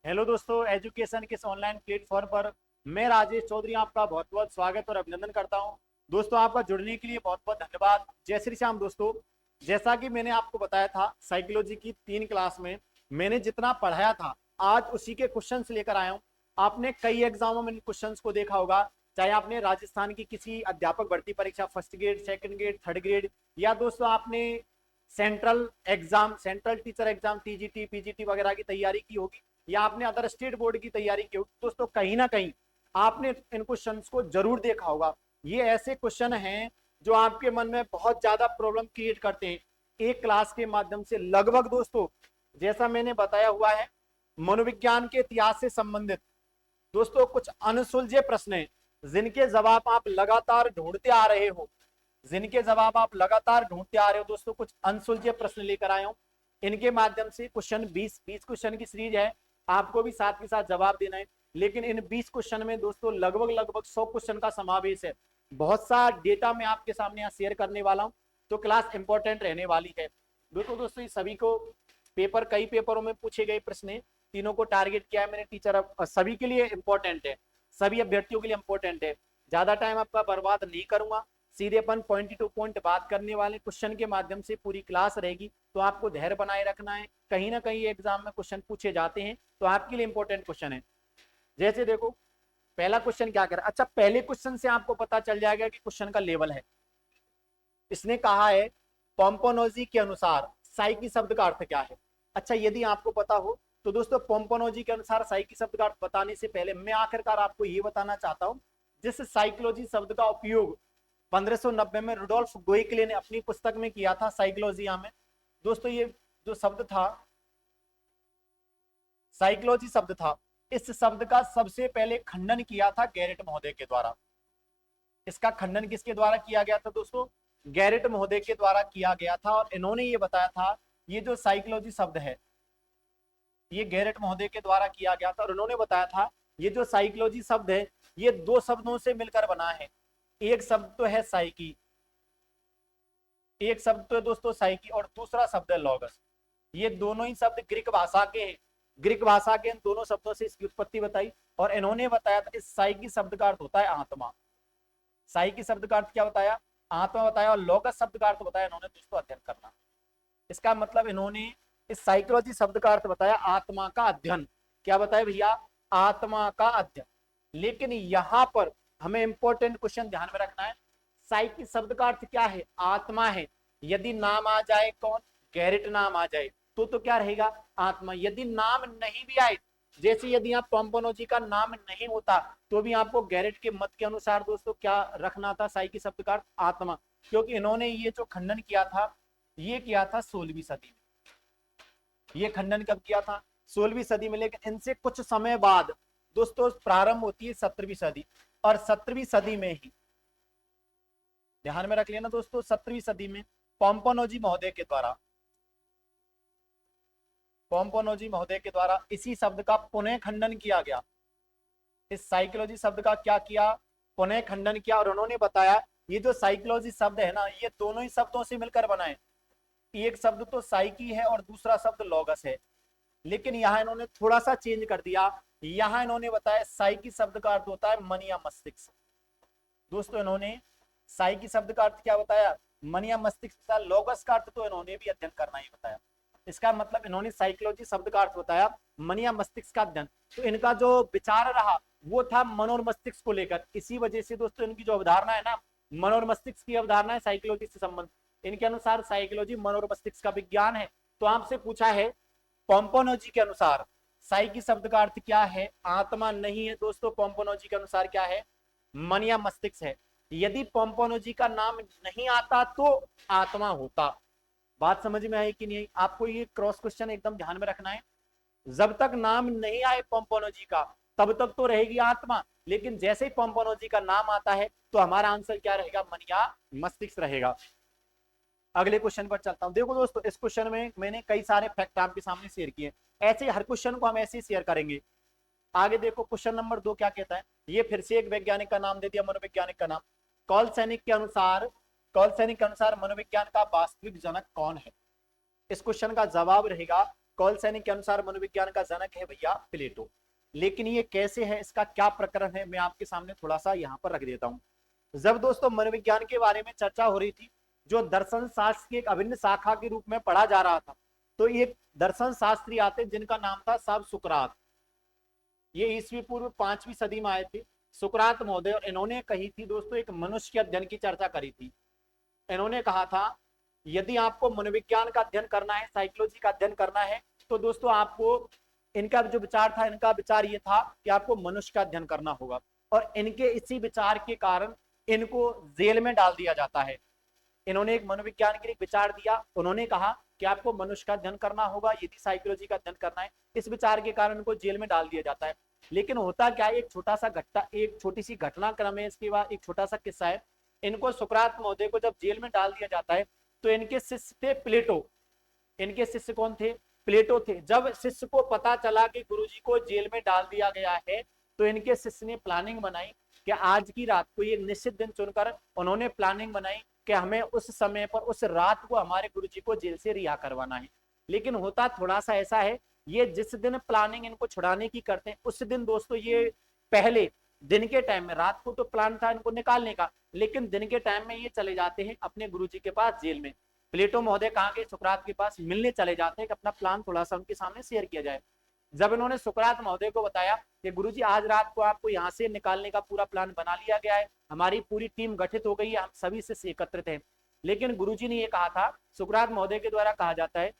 Hello दोस्तों, education के इस ऑनलाइन प्लेटफॉर्म पर मैं राजेश चौधरी आपका बहुत बहुत स्वागत और अभिनंदन करता हूं। दोस्तों, आपका जुड़ने के लिए बहुत बहुत धन्यवाद। जय श्री श्याम। दोस्तों, जैसा कि मैंने आपको बताया था, साइकोलॉजी की 3 क्लास में मैंने जितना पढ़ाया था आज उसी के क्वेश्चंस लेकर आया हूं। आपने कई एग्जामों में इन क्वेश्चंस को देखा होगा, चाहे आपने राजस्थान की किसी अध्यापक भर्ती परीक्षा first grade, second grade, third grade, या दोस्तों आपने central exam, central teacher exam, TGT, PGT वगैरह की तैयारी की होगी, या आपने अदर स्टेट बोर्ड की तैयारी की होगी। दोस्तों, कहीं ना कहीं आपने इन क्वेश्चन को जरूर देखा होगा। ये ऐसे क्वेश्चन हैं जो आपके मन में बहुत ज्यादा प्रॉब्लम क्रिएट करते हैं। एक क्लास के माध्यम से लगभग दोस्तों, जैसा मैंने बताया हुआ है, मनोविज्ञान के इतिहास से संबंधित दोस्तों कुछ अनसुलझे प्रश्न हैं, जिनके जवाब आप लगातार ढूंढते आ रहे हो, जिनके जवाब आप लगातार ढूंढते आ रहे हो। दोस्तों, कुछ अनसुलझे प्रश्न लेकर आए हूं। इनके माध्यम से क्वेश्चन 20 क्वेश्चन की सीरीज है, आपको भी साथ के साथ जवाब देना है। लेकिन इन 20 क्वेश्चन में दोस्तों लगभग लगभग 100 क्वेश्चन का समावेश है। बहुत सा डेटा मैं आपके सामने यहाँ शेयर करने वाला हूँ, तो क्लास इंपॉर्टेंट रहने वाली है। दोस्तों ये सभी को पेपर, कई पेपरों में पूछे गए प्रश्न है, तीनों को टारगेट किया है मैंने टीचर। अब सभी के लिए इंपॉर्टेंट है, सभी अभ्यर्थियों के लिए इंपॉर्टेंट है। ज्यादा टाइम आपका बर्बाद नहीं करूंगा, सीधे अपन पॉइंट टू पॉइंट बात करने वाले। क्वेश्चन के माध्यम से पूरी क्लास रहेगी, तो आपको धैर्य बनाए रखना है। कहीं ना कहीं एग्जाम में क्वेश्चन पूछे जाते हैं, तो आपके लिए इंपॉर्टेंट क्वेश्चन है। जैसे देखो, पहला क्वेश्चन क्या कर, अच्छा पहले क्वेश्चन से आपको पता चल जाएगा कि क्वेश्चन का लेवल है। इसने कहा है पोम्पोनोजी के अनुसार साइकी शब्द का अर्थ क्या है। अच्छा, यदि आपको पता हो तो दोस्तों, पोम्पोनोजी के अनुसार साइकी शब्द का अर्थ बताने से पहले मैं आखिरकार आपको ये बताना चाहता हूं, जिस साइकोलॉजी शब्द का उपयोग 1590 में रुडोल्फ गोइकले ने अपनी पुस्तक में किया था, साइकोलॉजिया में। दोस्तों, ये जो शब्द था, साइकोलॉजी शब्द था, इस शब्द का सबसे पहले खंडन किया था गैरेट महोदय के द्वारा। इसका खंडन किसके द्वारा किया गया था दोस्तों? गैरेट महोदय के द्वारा किया गया था। और इन्होंने ये बताया था, ये जो साइकोलॉजी शब्द है, ये गैरेट महोदय के द्वारा किया गया था। और उन्होंने बताया था, ये जो साइकोलॉजी शब्द है, ये 2 शब्दों से मिलकर बना है। एक शब्द तो है साइकी, एक शब्द तो है दोस्तों साइकी, और दूसरा शब्द है लॉगस। ये दोनों ही शब्द ग्रीक भाषा के हैं। ग्रीक भाषा के इन दोनों शब्दों से इसकी उत्पत्ति बताई। और इन्होंने बताया था, इस साइकी शब्द का अर्थ होता है आत्मा। साइकी शब्द का अर्थ क्या बताया? आत्मा बताया। और लॉगस शब्द का अर्थ बताया इन्होंने दोस्तों अध्ययन करना। इसका मतलब इन्होंने इस साइकोलॉजी शब्द का अर्थ बताया आत्मा का अध्ययन। क्या बताया भैया? आत्मा का अध्ययन। लेकिन यहां पर हमें इंपॉर्टेंट क्वेश्चन ध्यान में रखना है। साइकी शब्द का अर्थ क्या है? आत्मा है। यदि नाम आ जाए, कौन? गैरेट नाम आ जाए, तो क्या रहेगा? आत्मा। यदि नाम नहीं भी आए, जैसे यदि आप पोम्पोनोजी का नाम नहीं होता, तो भी आपको गैरेट के मत के अनुसार दोस्तों क्या रखना था? साइकी शब्द का अर्थ आत्मा। क्योंकि इन्होंने ये जो खंडन किया था, ये किया था 16वीं सदी में। ये खंडन कब किया था? 16वीं सदी में। लेकिन इनसे कुछ समय बाद दोस्तों प्रारंभ होती है 17वीं सदी। और 17वीं सदी में ही, ध्यान में रख लेना दोस्तों, 17वीं सदी में पोम्पोनोजी महोदय के द्वारा, पोम्पोनोजी महोदय के द्वारा इसी शब्द का पुनः खंडन किया गया। इस साइकोलॉजी शब्द का क्या किया? पुनः खंडन किया। और उन्होंने बताया, ये जो साइकोलॉजी शब्द है ना, ये दोनों ही शब्दों से मिलकर बना है। एक शब्द तो साइकी है और दूसरा शब्द लॉगस है। लेकिन यहां इन्होंने थोड़ा सा चेंज कर दिया। यहां इन्होंने बताया साइकी शब्द का अर्थ होता है मन या मस्तिष्क। दोस्तों, इन्होंने साइकी शब्द का अर्थ क्या बताया? मन या मस्तिष्क। लॉगस का अर्थ तो इन्होंने भी अध्ययन करना ही बताया। इसका मतलब इन्होंने साइकोलॉजी शब्द का अर्थ बताया मन या मस्तिष्क का अध्ययन। तो इनका जो विचार रहा वो था मन और मस्तिष्क को लेकर। इसी वजह से दोस्तों इनकी जो अवधारणा है ना, मन और मस्तिष्क की अवधारणा है साइकोलॉजी से संबंध। इनके अनुसार साइकोलॉजी मन और मस्तिष्क का विज्ञान है। तो आपसे पूछा है, पोम्पोनोजी के अनुसार साइकी शब्द का अर्थ क्या है? आत्मा नहीं है दोस्तों। पोम्पोनोजी के अनुसार क्या है? मन या मस्तिष्क है। यदि पोम्पोनोजी का नाम नहीं आता तो आत्मा होता। बात समझ में आई कि नहीं आई? आपको ये क्रॉस क्वेश्चन एकदम ध्यान में रखना है। जब तक नाम नहीं आए पोम्पोनोजी का, तब तक तो रहेगी आत्मा। लेकिन जैसे ही पोम्पोनोजी का नाम आता है, तो हमारा आंसर क्या रहेगा? मन या मस्तिष्क रहेगा। अगले क्वेश्चन पर चलता हूं। देखो दोस्तों, इस क्वेश्चन में मैंने कई सारे फैक्ट आपके सामने शेयर किए। ऐसे हर क्वेश्चन को हम ऐसे ही शेयर करेंगे। आगे देखो, क्वेश्चन नंबर 2 क्या कहता है? ये फिर से एक वैज्ञानिक का नाम दे दिया, मनोवैज्ञानिक का नाम। कॉल सैनिक के अनुसार, कॉल सैनिक के अनुसार मनोविज्ञान का वास्तविक जनक कौन है? इस क्वेश्चन का जवाब रहेगा कौल सैनिक के अनुसार मनोविज्ञान का जनक है भैया प्लेटो। लेकिन ये कैसे है, इसका क्या प्रकरण है, मैं आपके सामने थोड़ा सा यहाँ पर रख देता हूँ। जब दोस्तों मनोविज्ञान के बारे में चर्चा हो रही थी, जो दर्शन शास्त्र की एक अभिन्न शाखा के रूप में पढ़ा जा रहा था, तो एक दर्शन शास्त्री आते जिनका नाम था साहब सुकरात। ये ईस्वी पूर्व 5वीं सदी में आए थे सुकरात महोदय, और इन्होंने कही थी दोस्तों, एक मनुष्य के अध्ययन की चर्चा करी थी। इन्होंने कहा था यदि आपको मनोविज्ञान का अध्ययन करना है, साइकोलॉजी का अध्ययन करना है, तो दोस्तों आपको, इनका जो विचार था, इनका विचार ये था कि आपको मनुष्य का अध्ययन करना होगा। और इनके इसी विचार के कारण इनको जेल में डाल दिया जाता है। इन्होंने एक मनोविज्ञान के लिए विचार दिया, उन्होंने कहा कि आपको मनुष्य का अध्ययन करना होगा यदि साइकोलॉजी का अध्ययन करना है। इस विचार के कारण इनको जेल में डाल दिया जाता है। लेकिन होता क्या है, एक छोटा सा घटना, एक छोटी सी घटनाक्रम है, इसके बाद एक छोटा सा किस्सा है। इनको सुकरात महोदय को जब जेल में डाल दिया जाता है, तो इनके शिष्य थे प्लेटो। इनके शिष्य कौन थे? प्लेटो थे। जब शिष्य को पता चला कि गुरुजी को जेल में डाल दिया गया है, तो इनके शिष्य ने प्लानिंग बनाई कि आज की रात को, एक निश्चित दिन चुनकर उन्होंने प्लानिंग बनाई कि हमें उस समय पर, उस रात को हमारे गुरुजी को जेल से रिहा करवाना है। लेकिन होता थोड़ा सा ऐसा है, ये जिस दिन प्लानिंग इनको छुड़ाने की करते हैं, उस दिन दोस्तों ये पहले दिन के टाइम में, रात को तो प्लान था इनको निकालने का, लेकिन दिन के टाइम में ये चले जाते हैं अपने गुरुजी के पास जेल में। प्लेटो महोदय कहाँ गए? सुकरात के पास मिलने चले जाते हैं कि अपना प्लान थोड़ा सा उनके सामने शेयर किया जाए। जब इन्होंने सुकरात महोदय को बताया कि गुरुजी आज रात को आपको यहाँ से निकालने का पूरा प्लान बना लिया गया है, हमारी पूरी टीम गठित हो गई है, हम सभी से एकत्रित हैं। लेकिन गुरुजी ने ये कहा था, सुकरात महोदय के द्वारा कहा जाता है,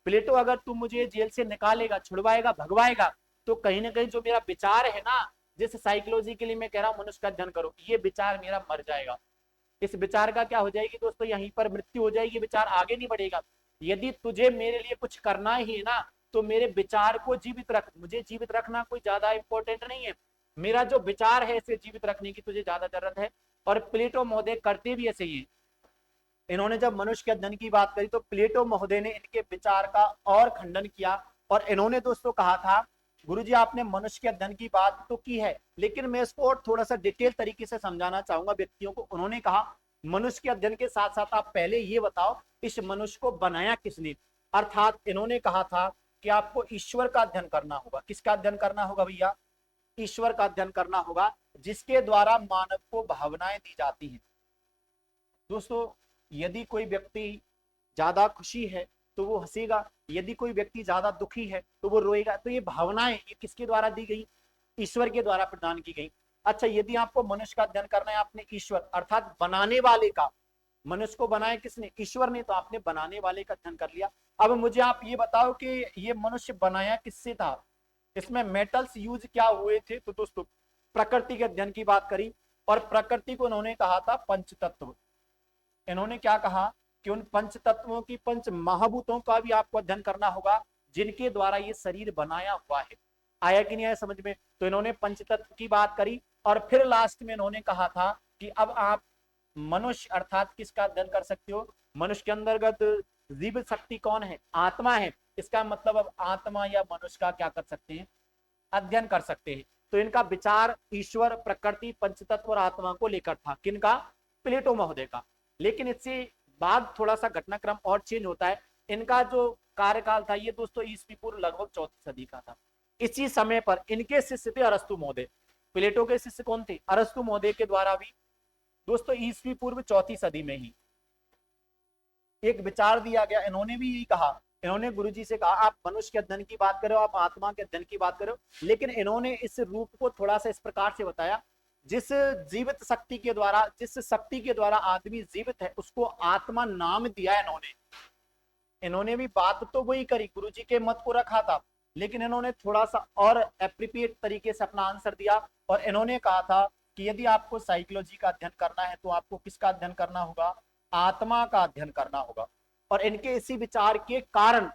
प्लेटो अगर तू मुझे जेल से निकालेगा, छुड़वाएगा, भगवाएगा, तो कहीं ना कहीं जो मेरा विचार है ना, जिस साइकोलॉजी के लिए मैं कह रहा हूँ मनुष्य का अध्ययन करो, ये विचार मेरा मर जाएगा। इस विचार का क्या हो जाएगी दोस्तों? यहीं पर मृत्यु हो जाएगी, विचार आगे नहीं बढ़ेगा। यदि तुझे मेरे लिए कुछ करना ही है ना, तो मेरे विचार को जीवित रख। मुझे जीवित रखना कोई ज्यादा इंपॉर्टेंट नहीं है, मेरा जो विचार है इसे जीवित रखने की तुझे ज्यादा जरूरत है। और प्लेटो महोदय करते भी ऐसे ही। इन्होंने जब मनुष्य के अध्ययन की बात करी, तो प्लेटो महोदय ने इनके विचार का और खंडन किया, और इन्होंने दोस्तों कहा था, गुरुजी आपने मनुष्य के अध्ययन की बात तो की है, लेकिन मैं इसको और थोड़ा सा डिटेल तरीके से समझाना चाहूंगा व्यक्तियों को। उन्होंने कहा मनुष्य के अध्ययन के साथ साथ आप पहले ये बताओ इस मनुष्य को बनाया किसने। अर्थात इन्होंने कहा था कि आपको ईश्वर का अध्ययन करना होगा। किसका अध्ययन करना होगा भैया? ईश्वर का अध्ययन करना होगा, जिसके द्वारा मानव को भावनाएं दी जाती हैं। दोस्तों यदि कोई व्यक्ति ज्यादा खुशी है तो वो हंसेगा, यदि कोई व्यक्ति ज्यादा दुखी है तो वो रोएगा। तो ये भावनाएं, ये किसके द्वारा दी गई? ईश्वर के द्वारा प्रदान की गई। अच्छा, यदि आपको मनुष्य का अध्ययन करना है, आपने ईश्वर अर्थात बनाने वाले का, मनुष्य को बनाया किसने? ईश्वर ने, तो आपने बनाने वाले का अध्ययन कर लिया। अब मुझे आप ये बताओ कि ये मनुष्य बनाया किससे था, इसमें मेटल्स यूज क्या हुए थे? तो दोस्तों प्रकृति के अध्ययन की बात करी, और प्रकृति को उन्होंने कहा था पंच तत्व। इन्होंने क्या कहा कि उन पंच तत्वों की, पंच महाभूतों का भी आपको अध्ययन करना होगा, जिनके द्वारा ये शरीर बनाया हुआ है। आया कि नहीं आया समझ में? तो इन्होंने पंच तत्व की बात करी, और फिर लास्ट में इन्होंने कहा था कि अब आप मनुष्य अर्थात किसका अध्ययन कर सकते हो? मनुष्य के अंतर्गत जीवित शक्ति कौन है? आत्मा है। इसका मतलब अब आत्मा या मनुष्य का क्या कर सकते हैं? अध्ययन कर सकते हैं। तो इनका विचार ईश्वर, प्रकृति, पंचतत्व और आत्मा को लेकर था। किनका? प्लेटो महोदय का। लेकिन इससे बाद थोड़ा सा घटनाक्रम और चेंज होता है। इनका जो कार्यकाल था ये दोस्तों ईस्वी पूर्व लगभग 4वीं सदी का था। इसी समय पर इनके शिष्य थे अरस्तु महोदय। प्लेटो के शिष्य कौन थे? अरस्तु महोदय के द्वारा भी दोस्तों ईस्वी पूर्व 4वीं सदी में ही एक विचार दिया गया। इन्होंने भी यही कहा, इन्होंने गुरुजी से कहा आप मनुष्य के अध्ययन की बात करो, आप आत्मा के अध्ययन की बात करो, लेकिन इन्होंने इस रूप को थोड़ा सा इस प्रकार से बताया, जिस जीवित शक्ति के द्वारा, जिस शक्ति के द्वारा आदमी जीवित है, उसको आत्मा नाम दिया इन्होंने भी बात तो वही करी, गुरुजी के मत को रखा था, लेकिन इन्होंने थोड़ा सा और एप्रोप्रिएट तरीके से अपना आंसर दिया। और इन्होंने कहा था कि यदि आपको साइकोलॉजी का अध्ययन करना है तो आपको किसका अध्ययन करना होगा? आत्मा का अध्ययन करना होगा। और इनके इसी विचार के कारण,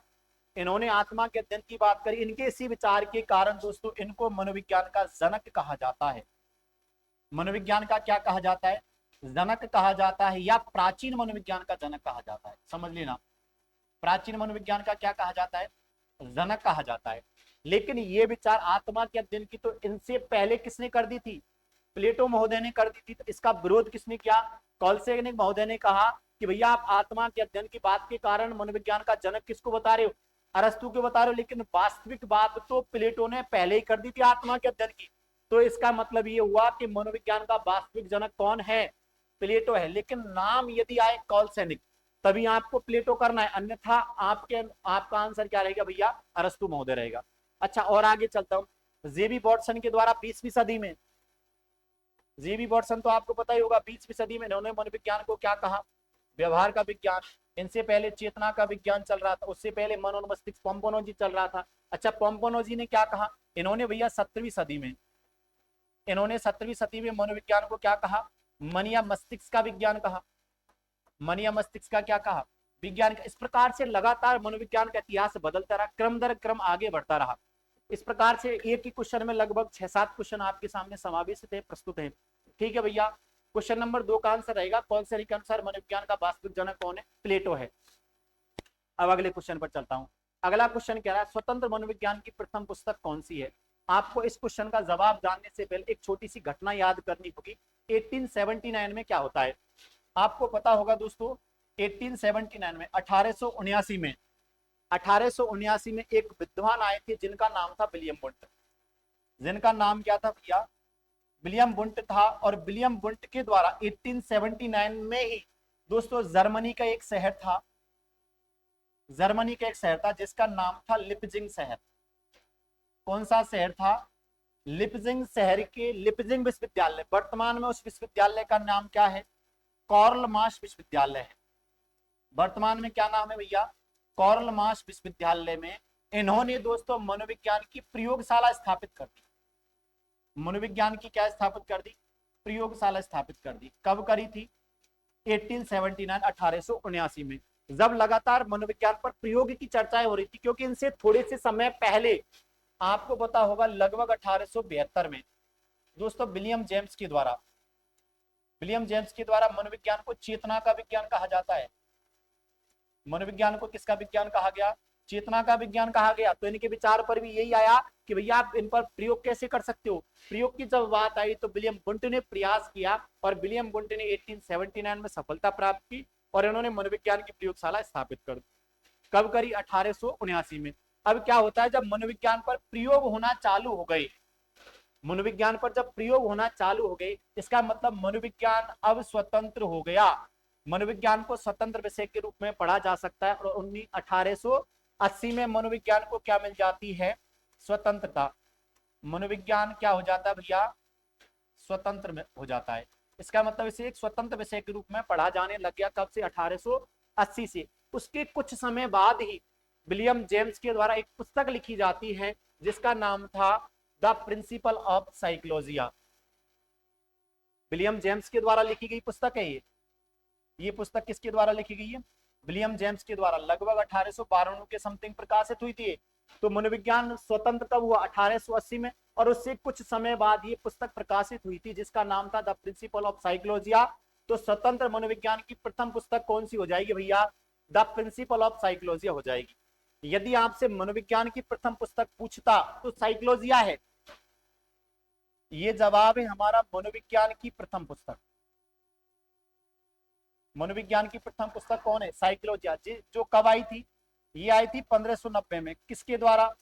इन्होंने आत्मा के अध्ययन की बात करी, इनके इसी विचार के कारण दोस्तों इनको मनोविज्ञान का जनक कहा जाता है। मनोविज्ञान का क्या कहा जाता है? जनक कहा जाता है, या प्राचीन मनोविज्ञान का जनक कहा जाता है। समझ लेना, प्राचीन मनोविज्ञान का क्या कहा जाता है? जनक कहा जाता है। लेकिन ये विचार आत्मा के अध्ययन की तो इनसे पहले किसने कर दी थी? प्लेटो महोदय ने कर दी थी। तो इसका विरोध किसने किया? कॉलसेनिक महोदय ने कहा कि भैया आप आत्मा के अध्ययन की बात के कारण मनोविज्ञान का जनक किसको बता रहे हो? अरस्तु के बता रहे हो, लेकिन वास्तविक बात तो प्लेटो ने पहले ही कर दी थी आत्मा के अध्ययन की। तो इसका मतलब ये हुआ कि मनोविज्ञान का वास्तविक जनक कौन है? प्लेटो है। लेकिन नाम यदि आए कॉलसेनिक तभी आपको प्लेटो करना है, अन्यथा आपका आंसर क्या रहेगा भैया? अरस्तु महोदय रहेगा। अच्छा और आगे चलता हूं। जेबी वॉटसन के द्वारा 20वीं सदी में, जेबी वॉटसन तो आपको पता ही होगा, 20वीं सदी में इन्होंने मनोविज्ञान को क्या कहा? व्यवहार का विज्ञान। इनसे पहले चेतना का विज्ञान चल रहा था, उससे पहले मन और मस्तिष्क पोम्पोनोजी चल रहा था। अच्छा पोम्पोनोजी ने क्या कहा? इन्होंने भैया 17वीं सदी में, इन्होंने 17वीं सदी में मनोविज्ञान को क्या कहा? मन या मस्तिष्क का विज्ञान कहा। मन या मस्तिष्क का क्या कहा? विज्ञान का। इस प्रकार से लगातार मनोविज्ञान का इतिहास बदलता रहा, क्रम दर क्रम आगे बढ़ता रहा। इस प्रकार से एक ही क्वेश्चन में लगभग 6-7 क्वेश्चन आपके सामने समावेशित है, प्रस्तुत है। ठीक है भैया। क्वेश्चन नंबर 2 का आंसर रहेगा कॉलसेनिक के अनुसार मनोविज्ञान का वास्तविक जनक कौन है? प्लेटो है। अब अगले क्वेश्चन पर चलता हूं। अगला क्वेश्चन कह रहा है स्वतंत्र मनोविज्ञान की प्रथम पुस्तक कौन सी है? आपको इस क्वेश्चन का जवाब जानने से पहले एक छोटी सी घटना याद करनी होगी। 1879 में क्या होता है? आपको पता होगा दोस्तों, 1879 में 1879 में एक विद्वान आए थे जिनका नाम था विलियम वुंट। जिनका नाम क्या था भैया? विलियम वुंट था। और विलियम वुंट के द्वारा 1879 में ही दोस्तों जर्मनी का एक शहर था, जर्मनी का एक शहर था जिसका नाम था लिपजिंग शहर। कौन सा शहर था? लिपजिंग शहर के लिपजिंग विश्वविद्यालय, वर्तमान में उस विश्वविद्यालय का नाम क्या है? कॉर्ल मार्श विश्वविद्यालय है। वर्तमान में क्या नाम है भैया? कॉर्ल मार्श विश्वविद्यालय में इन्होंने दोस्तों मनोविज्ञान की प्रयोगशाला स्थापित कर दी। मनोविज्ञान की क्या स्थापित कर दी? प्रयोगशाला स्थापित कर दी। कब करी थी? 1879 1879 में, जब लगातार मनोविज्ञान पर प्रयोग की चर्चाएं हो रही थी। क्योंकि इनसे थोड़े से समय पहले आपको पता होगा लगभग 1872 में दोस्तों विलियम जेम्स के द्वारा मनोविज्ञान को चेतना का विज्ञान कहा जाता है। मनोविज्ञान को किसका विज्ञान कहा गया? चेतना का विज्ञान कहा गया। तो इनके विचार पर भी यही आया कि भैया आप इन पर प्रयोग कैसे कर सकते हो। प्रयोग की जब बात आई तो विलियम वुंट ने प्रयास किया और विलियम वुंट ने 1879 में सफलता प्राप्त की और इन्होंने मनोविज्ञान की प्रयोगशाला स्थापित कर दी। कब करी? 1879 में। अब क्या होता है, जब मनोविज्ञान पर प्रयोग होना चालू हो गए, मनोविज्ञान पर जब प्रयोग होना चालू हो गए, इसका मतलब मनोविज्ञान अब स्वतंत्र हो गया। मनोविज्ञान को स्वतंत्र विषय के रूप में पढ़ा जा सकता है। और 1880 में मनोविज्ञान को क्या मिल जाती है? स्वतंत्रता। मनोविज्ञान क्या हो जाता है भैया? स्वतंत्र में हो जाता है। इसका मतलब इसे एक स्वतंत्र विषय के रूप में पढ़ा जाने लग गया। कब से? 1880 से। उसके कुछ समय बाद ही विलियम जेम्स के द्वारा एक पुस्तक लिखी जाती है जिसका नाम था the principle of psychology. William James के द्वारा लिखी गई पुस्तक है ये पुस्तक किसके द्वारा लिखी गई है? विलियम जेम्स के द्वारा। लगभग 1892 के समथिंग प्रकाशित हुई थी। तो मनोविज्ञान स्वतंत्र कब हुआ? 1880 में। और उससे कुछ समय बाद ये पुस्तक प्रकाशित हुई थी जिसका नाम था द प्रिंसिपल ऑफ साइकोलॉजिया। तो स्वतंत्र मनोविज्ञान की प्रथम पुस्तक कौन सी हो जाएगी भैया? द प्रिंसिपल ऑफ साइकोलॉजिया हो जाएगी। यदि आपसे मनोविज्ञान की प्रथम पुस्तक पूछता तो साइकोलॉजिया है। ये जवाब है हमारा, मनोविज्ञान की प्रथम पुस्तक। मनोविज्ञान की प्रथम पुस्तक कौन है? साइकोलॉजिया। जो कब आई थी? ये आई थी 1590 में। किसके द्वारा?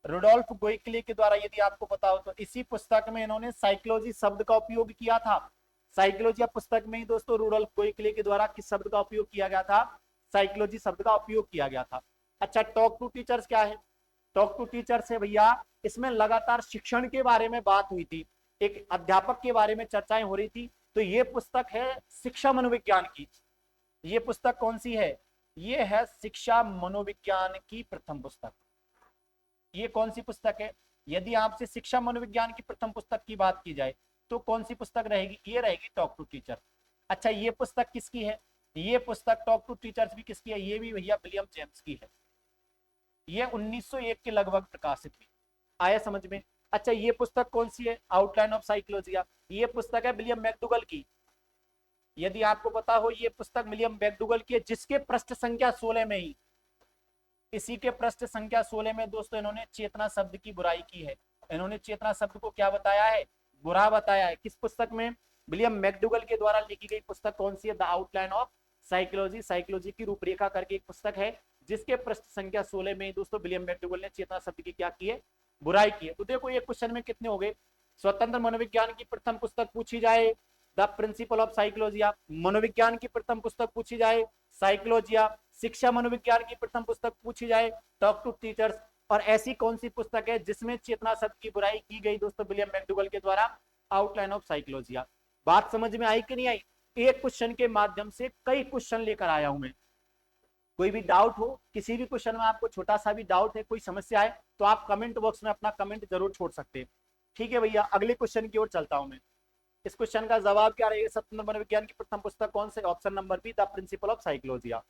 रुडोल्फ गोइकले के द्वारा। यदि आपको पता हो तो इसी पुस्तक में इन्होंने साइकोलॉजी शब्द का उपयोग किया था। साइकोलॉजी पुस्तक में ही दोस्तों रुडोल्फ गोइकले के द्वारा किस शब्द का उपयोग किया गया था? साइकोलॉजी शब्द का उपयोग किया गया था। अच्छा टॉक टू टीचर्स क्या है? टॉक टू टीचर्स है भैया, इसमें लगातार शिक्षण के बारे में बात हुई थी, एक अध्यापक के बारे में चर्चाएं हो रही थी। तो ये पुस्तक है शिक्षा मनोविज्ञान की। ये पुस्तक कौन सी है? ये है शिक्षा मनोविज्ञान की प्रथम पुस्तक। ये कौन सी पुस्तक है? यदि आपसे शिक्षा मनोविज्ञान की प्रथम पुस्तक की बात की जाए तो कौन सी पुस्तक रहेगी? ये रहेगी टॉक टू टीचर। अच्छा ये पुस्तक किसकी है? ये पुस्तक टॉक टू टीचर्स भी किसकी है? ये भी भैया विलियम जेम्स की है। ये 1901 के लगभग प्रकाशित हुई। आया समझ में? अच्छा ये पुस्तक कौन सी है? Outline of psychology. ये पुस्तक है विलियम मैकडूगल की। यदि आपको पता हो ये पुस्तक विलियम मैकडूगल की है, जिसके पृष्ठ संख्या 16 में ही, इसी के पृष्ठ संख्या 16 में दोस्तों इन्होंने चेतना शब्द की बुराई की है। इन्होंने चेतना शब्द को क्या बताया है? बुरा बताया है। किस पुस्तक में? विलियम मैकडूगल के द्वारा लिखी गई पुस्तक कौन सी है? The outline of psychology. Psychology की रूपरेखा करके एक पुस्तक है जिसके पृष्ठ संख्या 16 में दोस्तों विलियम मैकडूगल ने चेतना शब्द की क्या की है, बुराई की है। तो देखो ये क्वेश्चन में कितने हो गए, स्वतंत्र मनोविज्ञान की प्रथम पुस्तक पूछी जाए द प्रिंसिपल ऑफ साइकोलॉजिया, मनोविज्ञान की प्रथम पुस्तक पूछी जाए साइकोलॉजिया, शिक्षा मनोविज्ञान की प्रथम पुस्तक पूछी जाए टॉक टू टीचर्स, और ऐसी कौन सी पुस्तक है जिसमें चेतना शब्द की बुराई की गई दोस्तों विलियम मैकडूगल के द्वारा, आउटलाइन ऑफ साइकोलॉजिया। बात समझ में आई कि नहीं आई? एक क्वेश्चन के माध्यम से कई क्वेश्चन लेकर आया हूं मैं। कोई भी डाउट हो, किसी भी क्वेश्चन में आपको छोटा सा भी डाउट है, कोई समस्या है, तो आप कमेंट बॉक्स में अपना कमेंट जरूर छोड़ सकते हैं। ठीक है भैया, अगले क्वेश्चन की ओर चलता हूं मैं। इस क्वेश्चन का जवाब क्या रहेगा, स्वतंत्र मनोविज्ञान की प्रथम पुस्तक कौन से, option number B the principle of psychology.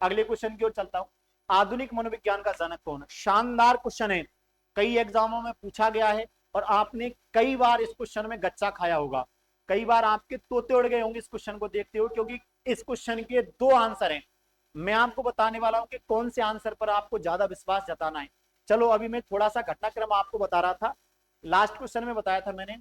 अगले क्वेश्चन की ओर चलता हूं, आधुनिक मनोविज्ञान का जनक कौन है। शानदार क्वेश्चन है, कई एग्जामों में पूछा गया है और आपने कई बार इस क्वेश्चन में गच्चा खाया होगा, कई बार आपके तोते उड़ गए होंगे इस क्वेश्चन को देखते हुए, क्योंकि इस क्वेश्चन के दो आंसर हैं। मैं आपको बताने वाला हूं कि कौन से आंसर पर आपको ज्यादा विश्वास जताना है। चलो अभी मैं थोड़ा सा घटनाक्रम आपको बता रहा था, लास्ट क्वेश्चन में बताया था मैंने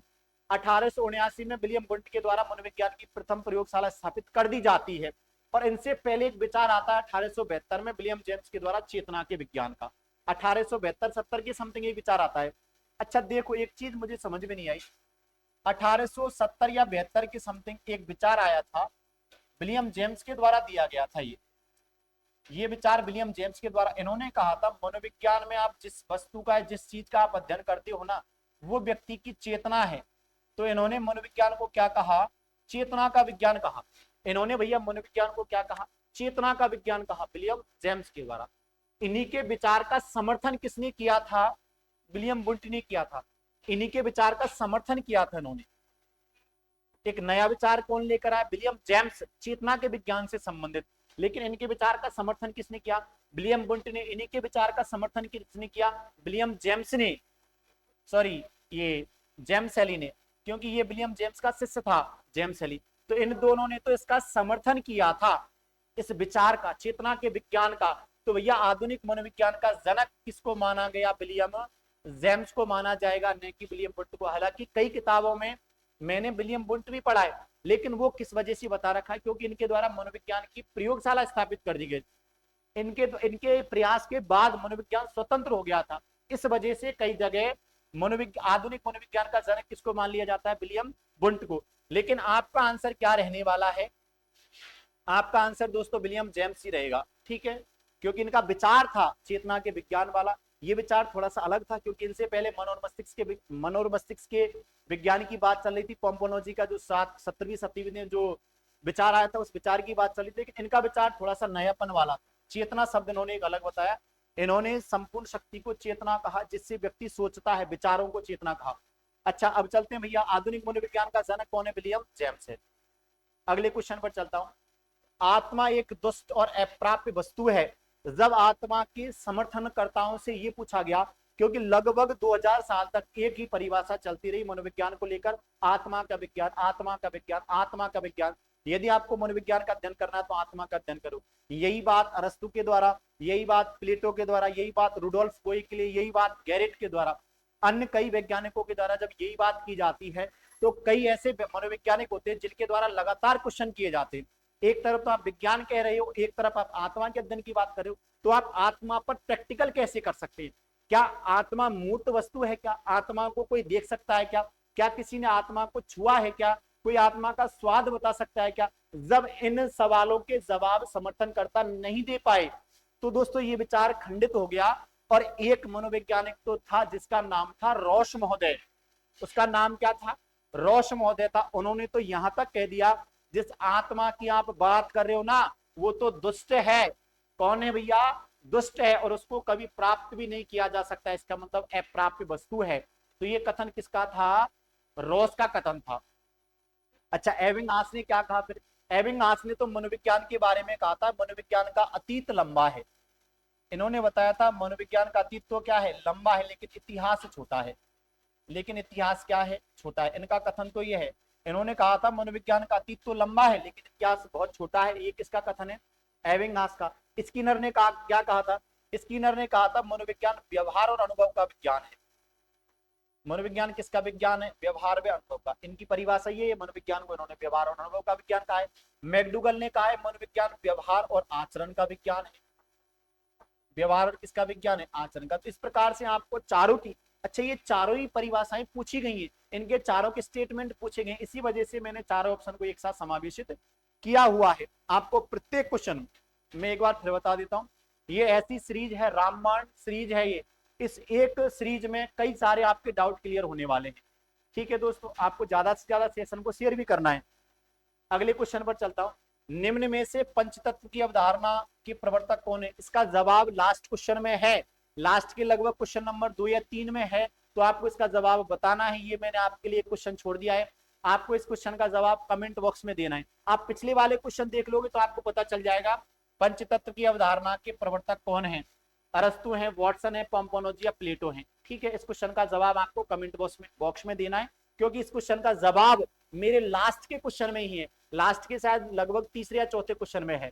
1879 में विलियम वुंट के द्वारा मनोविज्ञान की प्रथम प्रयोगशाला स्थापित कर दी जाती है, और इनसे पहले एक विचार आता है 1872 में विलियम जेम्स के द्वारा चेतना के विज्ञान का, 1872-70 के समथिंग एक विचार आता है। अच्छा देखो एक चीज मुझे समझ में नहीं आई, 1870 या 72 के समथिंग एक विचार आया था, विलियम जेम्स के द्वारा दिया गया था। ये विचार विलियम जेम्स के द्वारा, इन्होंने कहा था मनोविज्ञान में आप जिस वस्तु का, जिस चीज का आप अध्ययन करते हो ना, वो व्यक्ति की चेतना है। तो इन्होंने मनोविज्ञान को क्या कहा, चेतना का विज्ञान कहा। इन्होंने भैया मनोविज्ञान को क्या कहा, चेतना का विज्ञान कहा, विलियम जेम्स के द्वारा। इन्हीं के विचार का समर्थन किसने किया था, विलियम वुंट ने किया था। इन्हीं के विचार का समर्थन किया था इन्होंने। एक नया विचार कौन लेकर आया, विलियम जेम्स, चेतना के विज्ञान से संबंधित, लेकिन इनके विचार का समर्थन किसने किया, विलियम वुंट ने। इन्हीं के विचार का समर्थन किसने किया, विलियम जेम्स ने, सॉरी ये जेम्स हेली ने, क्योंकि ये विलियम जेम्स का शिष्य था जेम्स हेली। तो इन दोनों ने तो इसका समर्थन किया था, इस विचार का, चेतना के विज्ञान का। तो भैया आधुनिक मनोविज्ञान का जनक किसको माना गया, विलियम जेम्स को माना जाएगा, न कि विलियम वुंट को। हालांकि कई किताबों में मैंने विलियम वुंट भी पढ़ा है, लेकिन वो किस वजह से बता रखा है, क्योंकि इनके द्वारा मनोविज्ञान की प्रयोगशाला स्थापित कर दी गई। इनके प्रयास के बाद मनोविज्ञान स्वतंत्र हो गया था। इस वजह से कई जगह आधुनिक मनोविज्ञान का जनक किसको मान लिया जाता है, विलियम वुंट को। लेकिन आपका आंसर क्या रहने वाला है, आपका आंसर दोस्तों विलियम जेम्स ही रहेगा। ठीक है, क्योंकि इनका विचार था चेतना के विज्ञान वाला। ये विचार थोड़ा सा अलग था, क्योंकि इनसे पहले मनोर मस्तिष्क के विज्ञान की बात चल रही थी। पोम्पोनोजी का जो 17वीं शताब्दी में जो विचार आया था, उस विचार की बात चल रही थी, लेकिन इनका विचार थोड़ा सा नयापन वाला था। चेतना शब्द इन्होंने एक अलग बताया, इन्होंने संपूर्ण शक्ति को चेतना कहा, जिससे व्यक्ति सोचता है, विचारों को चेतना कहा। अच्छा अब चलते हैं भैया, आधुनिक मनोविज्ञान का जनक कौन है, विलियम जेम्स है। अगले क्वेश्चन पर चलता हूं, आत्मा एक दुष्ट और अप्राप्य वस्तु है। जब आत्मा के समर्थनकर्ताओं से ये पूछा गया, क्योंकि लगभग 2000 साल तक एक ही परिभाषा चलती रही मनोविज्ञान को लेकर, आत्मा का विज्ञान, आत्मा का विज्ञान, आत्मा का विज्ञान। यदि आपको मनोविज्ञान का अध्ययन करना है तो आत्मा का अध्ययन करो। यही बात अरस्तु के द्वारा, यही बात प्लेटो के द्वारा, यही बात रुडोल्फ कोई के लिए, यही बात गैरेट के द्वारा, अन्य कई वैज्ञानिकों के द्वारा जब यही बात की जाती है, तो कई ऐसे मनोवैज्ञानिक होते हैं जिनके द्वारा लगातार क्वेश्चन किए जाते हैं। एक तरफ तो आप विज्ञान कह रहे हो, एक तरफ आप आत्मा के अध्ययन की बात कर रहे हो, तो आप आत्मा पर प्रैक्टिकल कैसे कर सकते हैं। क्या आत्मा मूर्त वस्तु है, क्या आत्मा को कोई देख सकता है, क्या किसी ने आत्मा को छुआ है, क्या कोई आत्मा का स्वाद बता सकता है क्या। जब इन सवालों के जवाब समर्थनकर्ता नहीं दे पाए, तो दोस्तों ये विचार खंडित हो गया। और एक मनोवैज्ञानिक तो था जिसका नाम था रॉश महोदय, उसका नाम क्या था, रॉश महोदय था। उन्होंने तो यहां तक कह दिया, जिस आत्मा की आप बात कर रहे हो ना, वो तो दुष्ट है। कौन है भैया, दुष्ट है, और उसको कभी प्राप्त भी नहीं किया जा सकता, इसका मतलब अप्राप्य वस्तु है। तो ये कथन किसका था, रॉस का कथन था। अच्छा एबिंगहास ने क्या कहा फिर, एबिंगहास ने तो मनोविज्ञान के बारे में कहा था, मनोविज्ञान का अतीत लंबा है। इन्होंने बताया था मनोविज्ञान का अतीत तो क्या है, लंबा है, लेकिन इतिहास छोटा है। लेकिन इतिहास क्या है, छोटा है। इनका कथन तो ये है, इन्होंने कहा था मनोविज्ञान का अतीत तो लंबा है लेकिन इतिहास बहुत छोटा है। ये किसका कथन है, एबिंगहास का। स्किनर ने कहा, क्या कहा था, स्किनर ने कहा था मनोविज्ञान व्यवहार और अनुभव का विज्ञान है। मनोविज्ञान किसका विज्ञान है, व्यवहार व अनुभव का। इनकी परिभाषा ये है, मनोविज्ञान को इन्होंने व्यवहार और अनुभव का विज्ञान कहा है। मैकडूगल ने कहा है मनोविज्ञान व्यवहार और आचरण का विज्ञान है। व्यवहार और किसका विज्ञान है, आचरण का। तो इस प्रकार से आपको चारों की, अच्छा ये चारों ही परिभाषाएं पूछी गई हैं, इनके चारों के स्टेटमेंट पूछे गए, इसी वजह से मैंने चारों ऑप्शन को एक साथ समावेशित किया हुआ है। आपको प्रत्येक क्वेश्चन में एक बार फिर बता देता हूं, ये ऐसी सीरीज है, रामबाण सीरीज है ये, इस एक सीरीज में कई सारे आपके डाउट क्लियर होने वाले हैं। ठीक है दोस्तों, आपको ज्यादा से ज्यादा सेशन को शेयर भी करना है। अगले क्वेश्चन पर चलता हूं, निम्न में से पंचतत्व की अवधारणा के प्रवर्तक कौन है? इसका जवाब लास्ट क्वेश्चन में है, लास्ट के लगभग क्वेश्चन नंबर 2 या 3 में है, तो आपको इसका जवाब बताना है। ये मैंने आपके लिए क्वेश्चन छोड़ दिया है, आपको इस क्वेश्चन का जवाब कमेंट बॉक्स में देना है। आप पिछले वाले क्वेश्चन देख लोगे तो आपको पता चल जाएगा पंचतत्व की अवधारणा के प्रवर्तक कौन है, अरस्तु है, वॉटसन है, पोम्पोनोजी या प्लेटो है। ठीक है, इस क्वेश्चन का जवाब आपको कमेंट बॉक्स में देना है, क्योंकि इस क्वेश्चन का जवाब मेरे लास्ट के क्वेश्चन में ही है, लास्ट के शायद लगभग तीसरे या चौथे क्वेश्चन में है।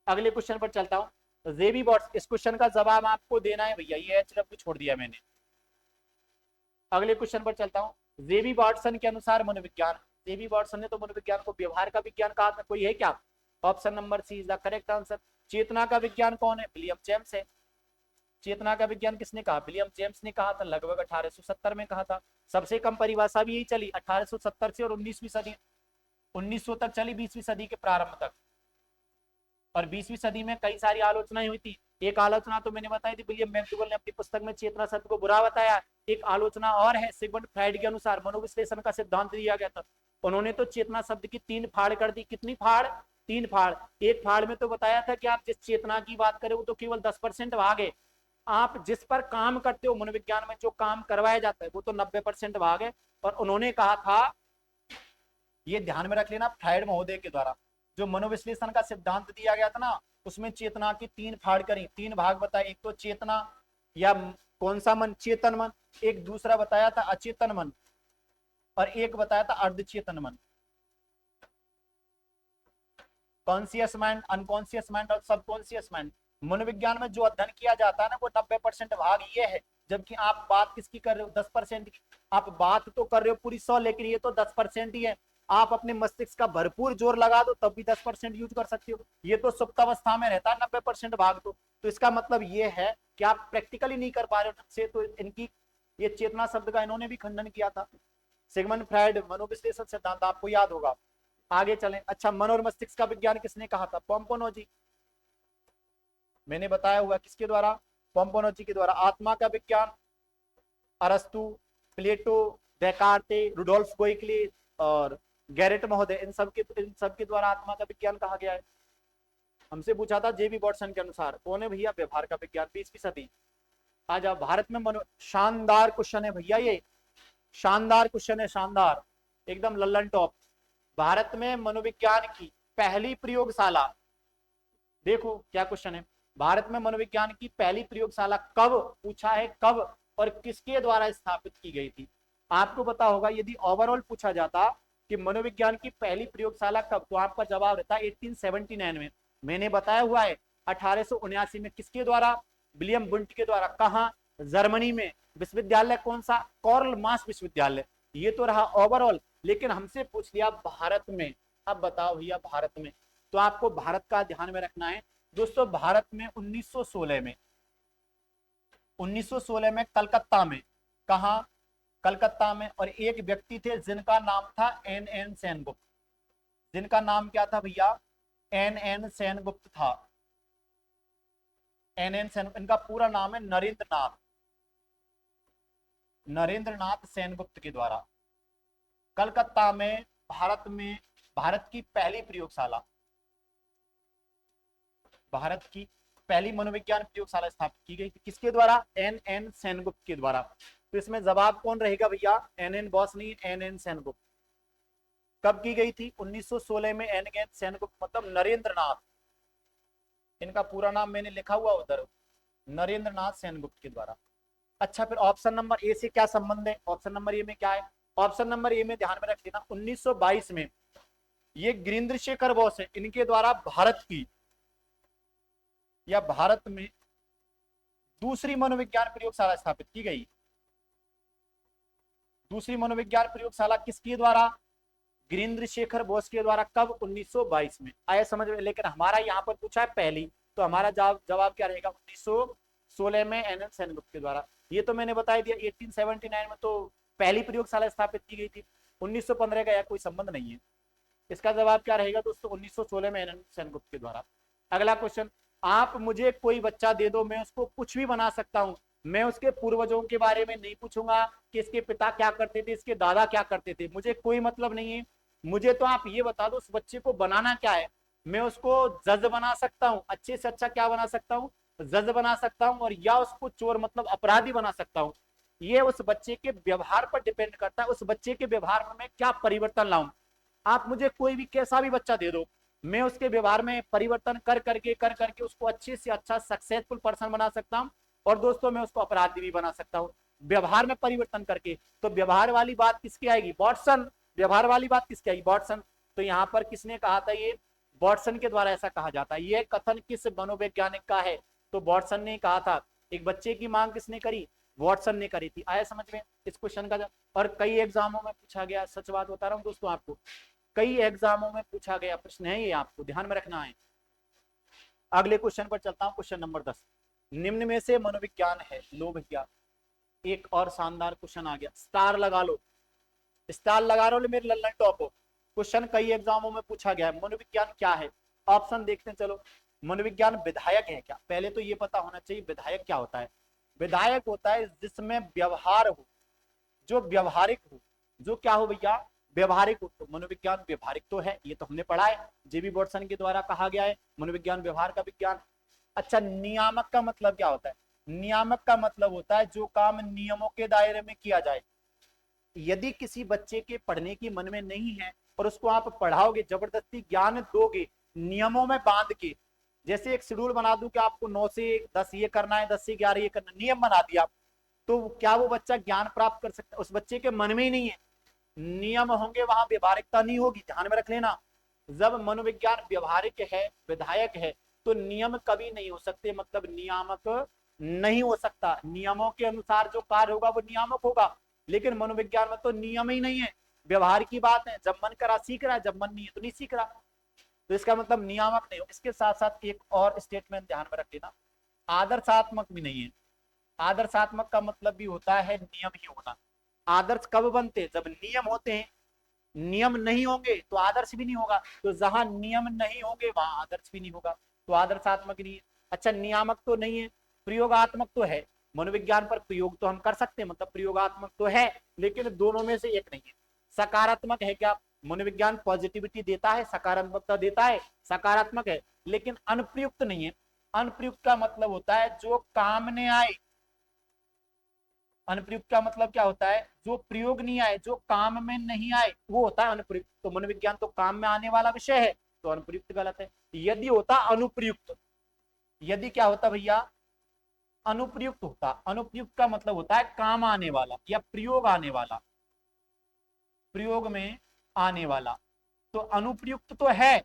अगले क्वेश्चन पर चलता हूं, जेबी बॉट्स, इस क्वेश्चन का जवाब आपको देना है भैया, ये एचडब्ल्यू छोड़ दिया मैंने। अगले क्वेश्चन पर चलता हूं, जेबी वाटसन के अनुसार मनोविज्ञान, जेबी वाटसन ने तो मनोविज्ञान को व्यवहार का विज्ञान कहा था, कोई है क्या? Option number C is the correct answer. चेतना का विज्ञान कौन है? विलियम जेम्स है। चेतना का विज्ञान किसने कहा? विलियम जेम्स ने कहा था, लगभग 1870 में कहा था। सबसे कम परिभाषा भी यही चली 1870 से, और 19वीं सदी 1900 तक चली, 20वीं सदी के प्रारंभ तक। और 20वीं सदी में कई सारी आलोचनाएं हुई थी। एक आलोचना तो मैंने बताई थी, विलियम मैक्सवेल ने अपनी पुस्तक में चेतना शब्द को बुरा बताया। एक आलोचना और है, सिगमंड फ्राइड के अनुसार मनोविश्लेषण का सिद्धांत दिया गया था, उन्होंने तो चेतना शब्द की 3 फाड़ कर दी। कितनी फाड़? 3 फाड़। एक फाड़ में तो बताया था कि आप जिस चेतना की बात करें वो तो केवल 10% भाग है, आप जिस पर काम करते हो मनोविज्ञान में जो काम करवाया जाता है वो तो 90% भाग है। और उन्होंने कहा था, ये ध्यान में रख लेना, फ्राइड महोदय के द्वारा जो मनोविश्लेषण का सिद्धांत दिया गया था ना, उसमें चेतना की 3 फाड़ करी, 3 भाग बताए। एक तो चेतना या कौन सा मन, चेतन मन, एक दूसरा बताया था अचेतन मन, और एक बताया था अर्धचेतन मन। कॉन्सियस माइंड, अनकॉन्सियस माइंड और सबकॉन्सियस माइंड। मनोविज्ञान में जो अध्ययन किया जाता है ना वो 90% भाग ये है, जबकि आप बात किसकी कर रहे हो? 10% की। आप बात तो कर रहे हो पूरी 100, लेकिन ये तो 10% ही है। आप अपने मस्तिष्क का भरपूर जोर लगा दो तब भी 10% यूज कर सकते हो, ये तो सुप्त अवस्था में रहता है 90% भाग। तो इसका मतलब ये है कि आप प्रैक्टिकली नहीं कर पा रहे हो से, तो इनकी ये चेतना शब्द का इन्होंने भी खंडन किया था। सिगमंड फ्राइड, मनोविश्लेषण सिद्धांत आपको याद होगा। आगे चलें। अच्छा, मन और मस्तिष्क का विज्ञान किसने कहा था? पोम्पोनोजी। मैंने बताया हुआ किसके द्वारा? पोम्पोनोजी के द्वारा। आत्मा का विज्ञान, अरस्तु, प्लेटो, डेकार्टे, रुडोल्फ गोइकली और गैरेट महोदय, इन सब के द्वारा आत्मा का विज्ञान कहा गया है। हमसे पूछा था जेबी वाटसन के अनुसार कौन है भैया? व्यवहार का विज्ञान, 20वीं सदी। आ जाओ, भारत में शानदार क्वेश्चन है भैया, ये शानदार क्वेश्चन है, शानदार, एकदम लल्लन टॉप। भारत में मनोविज्ञान की पहली प्रयोगशाला, देखो क्या क्वेश्चन है, भारत में मनोविज्ञान की पहली प्रयोगशाला कब, पूछा है कब और किसके द्वारा स्थापित की गई थी? आपको पता होगा, यदि ओवरऑल पूछा जाता कि मनोविज्ञान की पहली प्रयोगशाला कब, तो आपका जवाब रहता 1879 में। मैंने बताया हुआ है 1879 में। किसके द्वारा? विलियम बुंट के द्वारा। कहा? जर्मनी में। विश्वविद्यालय कौन सा? कॉर्ल मास विश्वविद्यालय। ये तो रहा ओवरऑल, लेकिन हमसे पूछ लिया भारत में। अब बताओ भैया भारत में, तो आपको भारत का ध्यान में रखना है दोस्तों। भारत में 1916 में, 1916 में कलकत्ता में, कहा? कलकत्ता में। और एक व्यक्ति थे जिनका नाम था एन एन सेनगुप्त। जिनका नाम क्या था भैया? एन एन सेनगुप्त था। एन एन सेन, इनका पूरा नाम है नरेंद्र नाथ, नरेंद्र नाथ सेनगुप्त के द्वारा कलकत्ता में, भारत की पहली प्रयोगशाला, भारत की पहली मनोविज्ञान प्रयोगशाला स्थापित की गई थी। किसके द्वारा? एन एन सेनगुप्त के द्वारा। तो इसमें जवाब कौन रहेगा भैया? एन एन बॉस नहीं, एन एन सेनगुप्त। कब की गई थी? 1916 में। एन एन सेनगुप्त मतलब नरेंद्र नाथ, इनका पूरा नाम मैंने लिखा हुआ उधर, नरेंद्र नाथ सेनगुप्त के द्वारा। अच्छा, फिर ऑप्शन नंबर ए से क्या संबंध है? ऑप्शन नंबर ए में क्या है? ऑप्शन नंबर ए में ध्यान में रख लेना, 1922 में ये गिरिंद्र शेखर बोस है, इनके द्वारा भारत की या भारत में दूसरी मनोविज्ञान प्रयोगशाला स्थापित की गई। दूसरी मनोविज्ञान प्रयोगशाला किसके द्वारा? गिरिंद्र शेखर बोस के द्वारा। कब? 1922 में। आया समझ में? लेकिन हमारा यहाँ पर पूछा है पहली, तो हमारा जवाब जवाब क्या रहेगा, 1916 में एन एन सेनगुप्त के द्वारा। ये तो मैंने बता ही दिया, 1879 में तो पहली प्रयोगशाला स्थापित की गई थी, 1915 का यह कोई संबंध नहीं है। इसका जवाब क्या रहेगा दोस्तों, 1916 में एन एन सेनगुप्त के द्वारा। अगला क्वेश्चन, आप मुझे कोई बच्चा दे दो, मैं उसको कुछ भी बना सकता हूँ, मैं उसके पूर्वजों के बारे में नहीं पूछूंगा कि इसके पिता क्या करते थे, इसके दादा क्या करते थे, मुझे कोई मतलब नहीं है। मुझे तो आप ये बता दो उस बच्चे को बनाना क्या है। मैं उसको जज बना सकता हूँ, अच्छे से अच्छा क्या बना सकता हूँ, जज बना सकता हूँ, और या उसको चोर मतलब अपराधी बना सकता हूँ। ये उस बच्चे के व्यवहार पर डिपेंड करता है, उस बच्चे के व्यवहार में मैं क्या परिवर्तन लाऊं। आप मुझे कोई भी कैसा भी बच्चा दे दो, मैं उसके व्यवहार में परिवर्तन कर करके उसको अच्छे से अच्छा सक्सेसफुल पर्सन बना सकता हूँ, और दोस्तों मैं उसको अपराधी भी बना सकता हूँ व्यवहार में परिवर्तन करके। तो व्यवहार वाली बात किसकी आएगी, वॉटसन। व्यवहार वाली बात किसकी आएगी, वॉटसन। तो यहाँ पर किसने कहा था, ये वॉटसन के द्वारा ऐसा कहा जाता है। ये कथन किस मनोवैज्ञानिक का है, तो वॉटसन ने कहा था। एक बच्चे की मांग किसने करी, वॉटसन ने करी थी। आया समझ में इस क्वेश्चन का। और कई एग्जामों में पूछा गया, सच बात बता रहा हूँ दोस्तों आपको, कई एग्जामों में पूछा गया प्रश्न है ये, आपको ध्यान में रखना है। अगले क्वेश्चन पर चलता हूं, क्वेश्चन नंबर 10। निम्न में से मनोविज्ञान है, लो भैया एक और शानदार क्वेश्चन आ गया, स्टार लगा लो, स्टार लगा लो मेरे लल्लन टॉप हो। क्वेश्चन कई एग्जामों में पूछा गया है, मनोविज्ञान क्या है। ऑप्शन देखते हैं चलो। मनोविज्ञान विधायक है क्या, पहले तो ये पता होना चाहिए विधायक क्या होता है। विधायक होता है जिसमें व्यवहार हो, जो व्यवहारिक हो, जो क्या हो भैया, व्यवहारिक हो। तो मनोविज्ञान व्यवहारिक तो है, ये तो हमने पढ़ा है, जेबी वॉटसन के द्वारा कहा गया है मनोविज्ञान व्यवहार का विज्ञान। अच्छा, नियामक का मतलब क्या होता है, नियामक का मतलब होता है जो काम नियमों के दायरे में किया जाए। यदि किसी बच्चे के पढ़ने की मन में नहीं है और उसको आप पढ़ाओगे, जबरदस्ती ज्ञान दोगे नियमों में बांध के, जैसे एक शेड्यूल बना दूं कि आपको 9 से 10 ये करना है, 10 से 11 ये करना, नियम बना दिया, तो क्या वो बच्चा ज्ञान प्राप्त कर सकता है, उस बच्चे के मन में ही नहीं है। नियम होंगे वहां व्यवहारिकता नहीं होगी, ध्यान में रख लेना। जब मनोविज्ञान व्यवहारिक है, विधायक है, तो नियम कभी नहीं हो सकते, मतलब नियामक नहीं हो सकता। नियमों के अनुसार जो कार्य होगा वो नियामक होगा, लेकिन मनोविज्ञान में तो नियम ही नहीं है, व्यवहार की बात है। जब मन करा सीख रहा है, जब मन नहीं है तो नहीं सीख रहा, तो इसका मतलब नियामक नहीं हो। इसके साथ साथ एक और स्टेटमेंट ध्यान में रख लेना, आदर्शात्मक भी नहीं है। आदर्शात्मक का मतलब भी होता है नियम ही होना। आदर्श कब बनते हैं, जब नियम होते हैं, नियम नहीं होंगे तो आदर्श भी नहीं होगा, तो जहां नियम नहीं होंगे वहां आदर्श भी नहीं होगा, तो आदर्शात्मक नहीं है। अच्छा, नियामक तो नहीं है, प्रयोगात्मक तो है। मनोविज्ञान पर प्रयोग तो हम कर सकते हैं, मतलब प्रयोगात्मक तो है, लेकिन दोनों में से एक नहीं है। सकारात्मक है क्या, मनोविज्ञान पॉजिटिविटी देता है, सकारात्मकता देता है, सकारात्मक है, लेकिन अनुप्रयुक्त नहीं है। अनुप्रयुक्त का मतलब होता है जो काम ने आए। अनुप्रयुक्त का मतलब क्या होता है, जो प्रयोग नहीं आए, जो काम में नहीं आए, वो होता है अनुप्रयुक्त। तो मनोविज्ञान तो काम में आने वाला विषय है, तो अनुप्रयुक्त गलत है। यदि होता अनुप्रयुक्त, यदि क्या होता भैया, अनुप्रयुक्त होता। अनुप्रयुक्त का मतलब होता है काम आने वाला या प्रयोग आने वाला, प्रयोग में आने वाला। तो अनुप्रयुक्त तो है,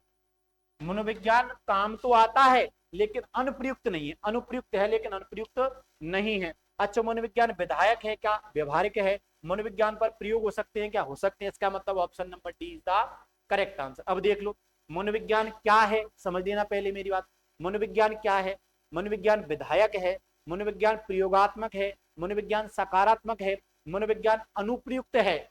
मनोविज्ञान काम तो आता है लेकिन अनुप्रयुक्त नहीं है, अनुप्रयुक्त है लेकिन अनुप्रयुक्त नहीं है। अच्छा, मनोविज्ञान विधायक है क्या, व्यवहारिक है। मनोविज्ञान पर प्रयोग हो सकते हैं क्या, हो सकते हैं। इसका मतलब option number D is the correct answer. अब देख लो मनोविज्ञान क्या है, समझ लेना पहले मेरी बात। मनोविज्ञान क्या है, मनोविज्ञान विधायक है, मनोविज्ञान प्रयोगात्मक है, मनोविज्ञान सकारात्मक है, मनोविज्ञान अनुप्रयुक्त है।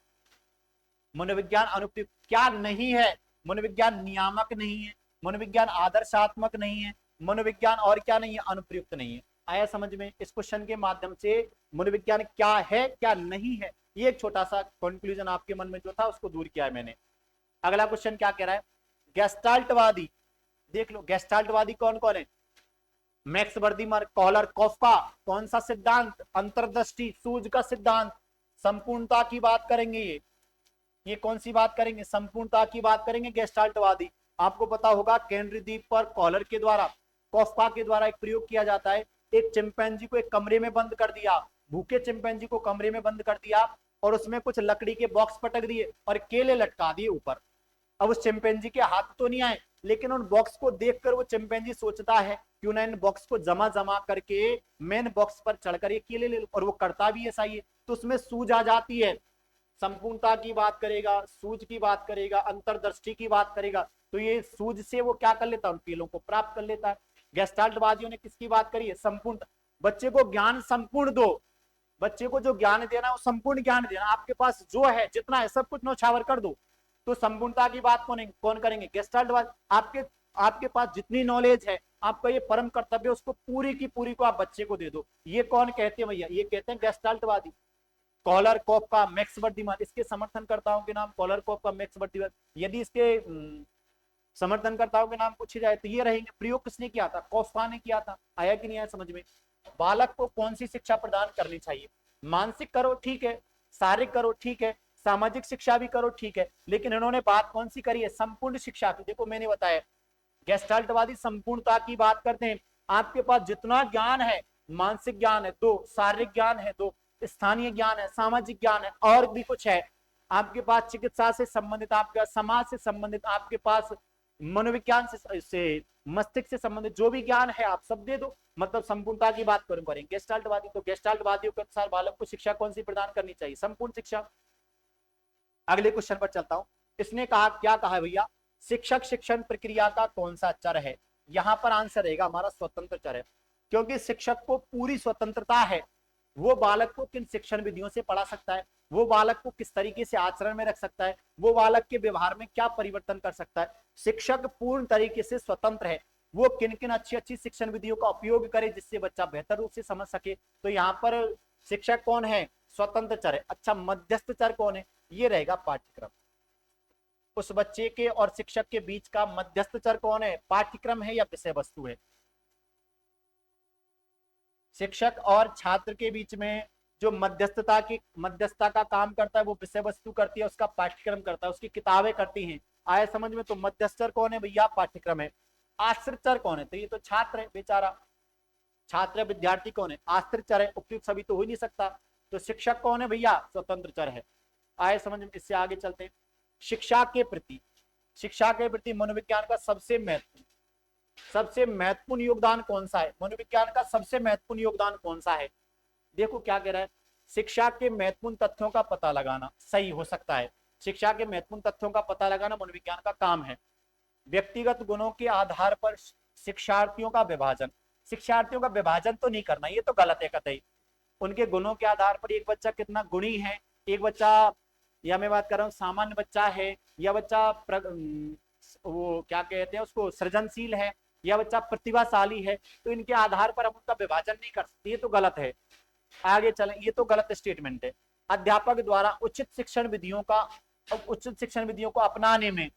मनोविज्ञान अनुप्रयुक्त क्या नहीं है, मनोविज्ञान नियामक नहीं है, मनोविज्ञान आदर्शात्मक नहीं है, मनोविज्ञान और क्या नहीं है, अनुप्रयुक्त नहीं है। आया समझ में। इस क्वेश्चन के माध्यम से मनोविज्ञान क्या है क्या नहीं है, ये एक छोटा सा कंक्लूजन आपके मन में जो था उसको दूर किया है मैंने। अगला क्वेश्चन क्या कह रहा है, गेस्टाल्टवादी। देख लो गेस्टाल्टवादी कौन कौन है, मैक्स वर्दीमर, कॉलर, कॉफका। कौन सा सिद्धांत, अंतर्दृष्टि, सूझ का सिद्धांत, संपूर्णता की बात करेंगे ये कौन सी बात करेंगे, संपूर्णता की बात करेंगे गेस्टाल्टवादी। आपको पता होगा केंद्रीय द्वीप पर कॉलर के द्वारा, कॉफका के द्वारा एक प्रयोग किया जाता है। एक चिंपैंजी को एक कमरे में बंद कर दिया, भूखे चिंपैंजी को कमरे में बंद कर दिया और उसमें कुछ लकड़ी के बॉक्स पटक दिए और केले लटका दिए ऊपर। अब उस चिंपैंजी के हाथ तो नहीं आए, लेकिन उन बॉक्स को देखकर वो चिंपैंजी सोचता है क्यों ना इन बॉक्स को जमा जमा करके मेन बॉक्स पर चढ़कर ये केले ले लो, और वो करता भी ऐसा ही है। तो उसमें सूझ आ जाती है, संपूर्णता की बात करेगा, सूझ की बात करेगा, अंतर्दृष्टि की बात करेगा, तो ये सूझ से वो क्या कर लेता है, उन केलों को प्राप्त कर लेता है। गेस्टाल्टवादियों ने किसकी बात करी है? संपूर्ण। बच्चे को ज्ञान संपूर्ण दो, बच्चे को जो ज्ञान देना है वो संपूर्ण ज्ञान देना। आपके पास जो है जितना है सब कुछ नौछावर कर दो, तो संपूर्णता की बात कौन करेंगे? गेस्टाल्टवाद। आपके आपके पास जितनी नॉलेज है, आपका ये परम कर्तव्य, उसको पूरी की पूरी को आप बच्चे को दे दो। ये कौन कहते हैं भैया? ये कहते हैं गेस्टाल्टवादी। कॉलर कोप का मैक्स वर्दीमान, इसके समर्थनकर्ताओं के नाम कॉलर कोप का मैक्स वर्दीमान। यदि इसके समर्थनकर्ताओं के नाम पूछे जाए तो ये रहेंगे। प्रयोग किसने किया था? कोफ्का ने किया था। आया कि नहीं आया समझ में? बालक को कौन सी शिक्षा प्रदान करनी चाहिए? मानसिक करो ठीक है, शारीरिक करो ठीक है, सामाजिक शिक्षा भी करो ठीक है, लेकिन इन्होंने बात कौन सी करी है? संपूर्ण शिक्षा की। देखो मैंने बताया, गेस्टाल्टवादी संपूर्णता की बात करते हैं। आपके पास जितना ज्ञान है, मानसिक ज्ञान है दो, शारीरिक ज्ञान है दो, स्थानीय ज्ञान है, सामाजिक ज्ञान है, और भी कुछ है आपके पास, चिकित्सा से संबंधित, आपका समाज से संबंधित, आपके पास मनोविज्ञान से मस्तिष्क से संबंधित जो भी ज्ञान है आप सब दे दो। मतलब संपूर्णता की बात करें गेस्टाल्टवादी। तो गेस्टाल्टवादियों के अनुसार बालक को शिक्षा कौन सी प्रदान करनी चाहिए? संपूर्ण शिक्षा। अगले क्वेश्चन पर चलता हूं। इसने कहा, क्या कहा भैया? शिक्षक शिक्षण प्रक्रिया का कौन सा चर है? यहां पर आंसर रहेगा हमारा स्वतंत्र चर है, क्योंकि शिक्षक को पूरी स्वतंत्रता है। वो बालक को किन शिक्षण विधियों से पढ़ा सकता है, वो बालक को किस तरीके से आचरण में रख सकता है, वो बालक के व्यवहार में क्या परिवर्तन कर सकता है। शिक्षक पूर्ण तरीके से स्वतंत्र है। वो किन किन अच्छी अच्छी शिक्षण विधियों का उपयोग करे जिससे बच्चा बेहतर रूप से समझ सके। तो यहाँ पर शिक्षक कौन है? स्वतंत्र चर है। अच्छा, मध्यस्थ चर कौन है? ये रहेगा पाठ्यक्रम। उस बच्चे के और शिक्षक के बीच का मध्यस्थ चर कौन है? पाठ्यक्रम है या विषय वस्तु है? शिक्षक और छात्र के बीच में जो मध्यस्थता का काम करता है वो विषय वस्तु करती है, उसका पाठ्यक्रम करता है, उसकी किताबें करती हैं। आए समझ में? तो मध्यस्थर कौन है भैया? पाठ्यक्रम है। आश्रित चर कौन है? तो ये तो छात्र है बेचारा, छात्र विद्यार्थी कौन है? आश्रित चर है। उपयुक्त सभी तो हो ही नहीं सकता। तो शिक्षक कौन है भैया? स्वतंत्र चर है। आए समझ में? इससे आगे चलते हैं। शिक्षा के प्रति मनोविज्ञान का सबसे महत्वपूर्ण योगदान कौन सा है? मनोविज्ञान का सबसे महत्वपूर्ण योगदान कौन सा है? देखो क्या कह रहा है, शिक्षा के महत्वपूर्ण तथ्यों का पता लगाना। सही हो सकता है, शिक्षा के महत्वपूर्ण तथ्यों का पता लगाना मनोविज्ञान का काम है। व्यक्तिगत गुणों के आधार पर शिक्षार्थियों का विभाजन तो नहीं करना, ये तो गलत है कतई। उनके गुणों के आधार पर एक बच्चा कितना गुणी है, एक बच्चा, या मैं बात कर रहा हूँ सामान्य बच्चा है, या बच्चा वो क्या कहते हैं उसको, सृजनशील है, या बच्चा प्रतिभाशाली है, तो इनके आधार पर हम उनका विभाजन नहीं कर सकते, ये तो गलत है। आगे चलें, ये तो गलत स्टेटमेंट है। अध्यापक द्वारा उचित शिक्षण विधियों को अपनाने में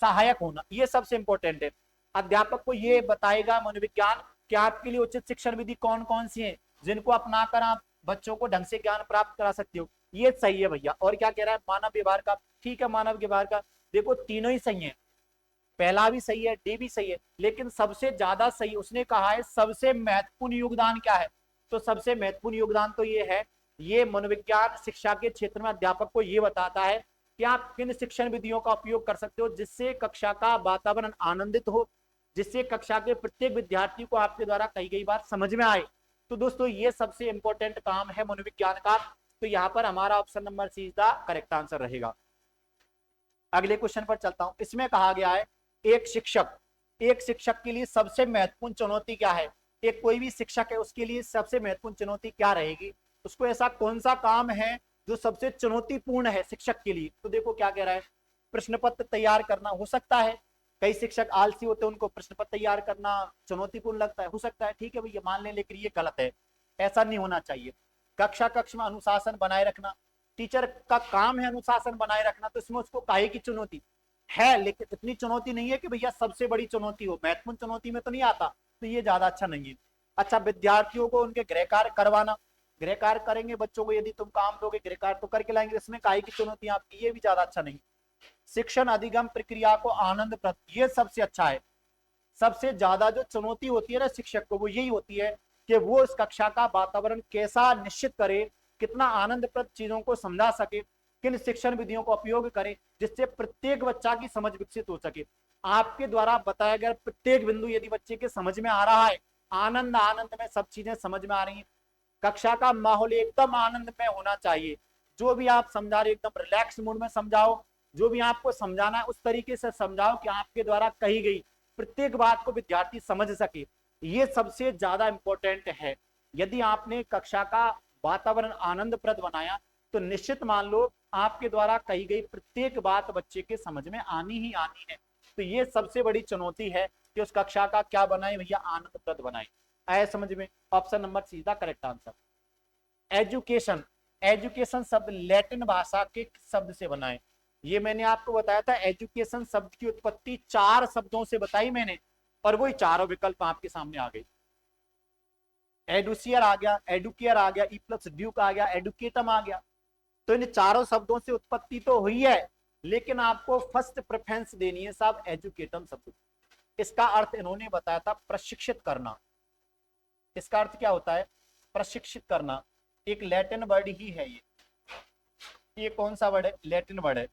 सहायक होना, ये सबसे इंपॉर्टेंट है। अध्यापक को ये बताएगा मनोविज्ञान कि आपके लिए उचित शिक्षण विधि कौन कौन सी है जिनको अपनाकर आप बच्चों को ढंग से ज्ञान प्राप्त करा सकते हो। ये सही है भैया। और क्या कह रहा है? मानव व्यवहार का। ठीक है, मानव व्यवहार का। देखो तीनों ही सही है, पहला भी सही है, डी भी सही है, लेकिन सबसे ज्यादा सही उसने कहा है सबसे महत्वपूर्ण योगदान क्या है? तो सबसे महत्वपूर्ण योगदान तो ये है, ये मनोविज्ञान शिक्षा के क्षेत्र में अध्यापक को ये बताता है कि आप किन शिक्षण विधियों का उपयोग कर सकते हो जिससे कक्षा का वातावरण आनंदित हो, जिससे कक्षा के प्रत्येक विद्यार्थी को आपके द्वारा कही गई बात समझ में आए। तो दोस्तों ये सबसे इंपॉर्टेंट काम है मनोविज्ञान का। तो यहाँ पर हमारा option number C is the correct answer रहेगा। अगले क्वेश्चन पर चलता हूं। इसमें कहा गया है एक शिक्षक के लिए सबसे महत्वपूर्ण चुनौती क्या है? एक कोई भी शिक्षक है उसके लिए सबसे महत्वपूर्ण चुनौती क्या रहेगी? उसको ऐसा कौन सा काम है जो सबसे चुनौतीपूर्ण है शिक्षक के लिए? तो देखो क्या कह रहा है, प्रश्न पत्र तैयार करना हो सकता है। कई शिक्षक आलसी होते हैं, उनको प्रश्न पत्र तैयार करना चुनौतीपूर्ण लगता है, हो सकता है, ठीक है भैया मान लें, लेकिन ये गलत है, ऐसा नहीं होना चाहिए। कक्ष में अनुशासन बनाए रखना, टीचर का काम है अनुशासन बनाए रखना, तो इसमें उसको काहे की चुनौती है, लेकिन इतनी चुनौती नहीं है कि भैया सबसे बड़ी चुनौती हो, महत्वपूर्ण चुनौती में तो नहीं आता, तो ये ज्यादा अच्छा नहीं है। अच्छा, विद्यार्थियों को उनके गृह कार्य करवाना, गृह कार्य करेंगे बच्चों को, यदि तुम काम दोगे गृह कार्य तो करके लाएंगे, इसमें काहे की चुनौती आपकी, ये भी ज्यादा अच्छा नहीं। शिक्षण अधिगम प्रक्रिया को आनंद प्रद, ये सबसे अच्छा है। सबसे ज्यादा जो चुनौती होती है ना शिक्षक को, वो यही होती है कि वो इस कक्षा का वातावरण कैसा निश्चित करे, कितना आनंदप्रद चीजों को समझा सके, किन शिक्षण विधियों का उपयोग करे जिससे प्रत्येक बच्चा की समझ विकसित हो सके। आपके द्वारा बताया गया प्रत्येक बिंदु यदि बच्चे के समझ में आ रहा है, आनंद आनंद में सब चीजें समझ में आ रही है, कक्षा का माहौल एकदम आनंद में होना चाहिए, जो भी आप समझा रहे एकदम रिलैक्स मूड में समझाओ, जो भी आपको समझाना है उस तरीके से समझाओ कि आपके द्वारा कही गई प्रत्येक बात को विद्यार्थी समझ सके। ये सबसे ज्यादा इंपॉर्टेंट है। यदि आपने कक्षा का वातावरण आनंदप्रद बनाया तो निश्चित मान लो आपके द्वारा कही गई प्रत्येक बात बच्चे के समझ में आनी ही आनी है। तो ये सबसे बड़ी चुनौती है कि उस कक्षा का क्या बनाए भैया, आनंदप्रद बनाए। आए समझ में? Option number see the correct answer. Education, education शब्द लैटिन भाषा के शब्द से बना है। ये मैंने आपको बताया था, एजुकेशन शब्द की उत्पत्ति 4 शब्दों से बताई मैंने, और वही चारों विकल्प आपके सामने आ गए। एडुसियर आ गया, एडुकेयर आ गया, ई प्लस ड्यूक आ गया, एडुकेटम आ गया। तो इन चारों शब्दों से उत्पत्ति तो हुई है, लेकिन आपको फर्स्ट प्रेफरेंस देनी है साहब एजुकेटम शब्द। इसका अर्थ इन्होंने बताया था प्रशिक्षित करना। इसका अर्थ क्या होता है? प्रशिक्षित करना। एक लैटिन वर्ड ही है ये कौन सा वर्ड है? लैटिन वर्ड है।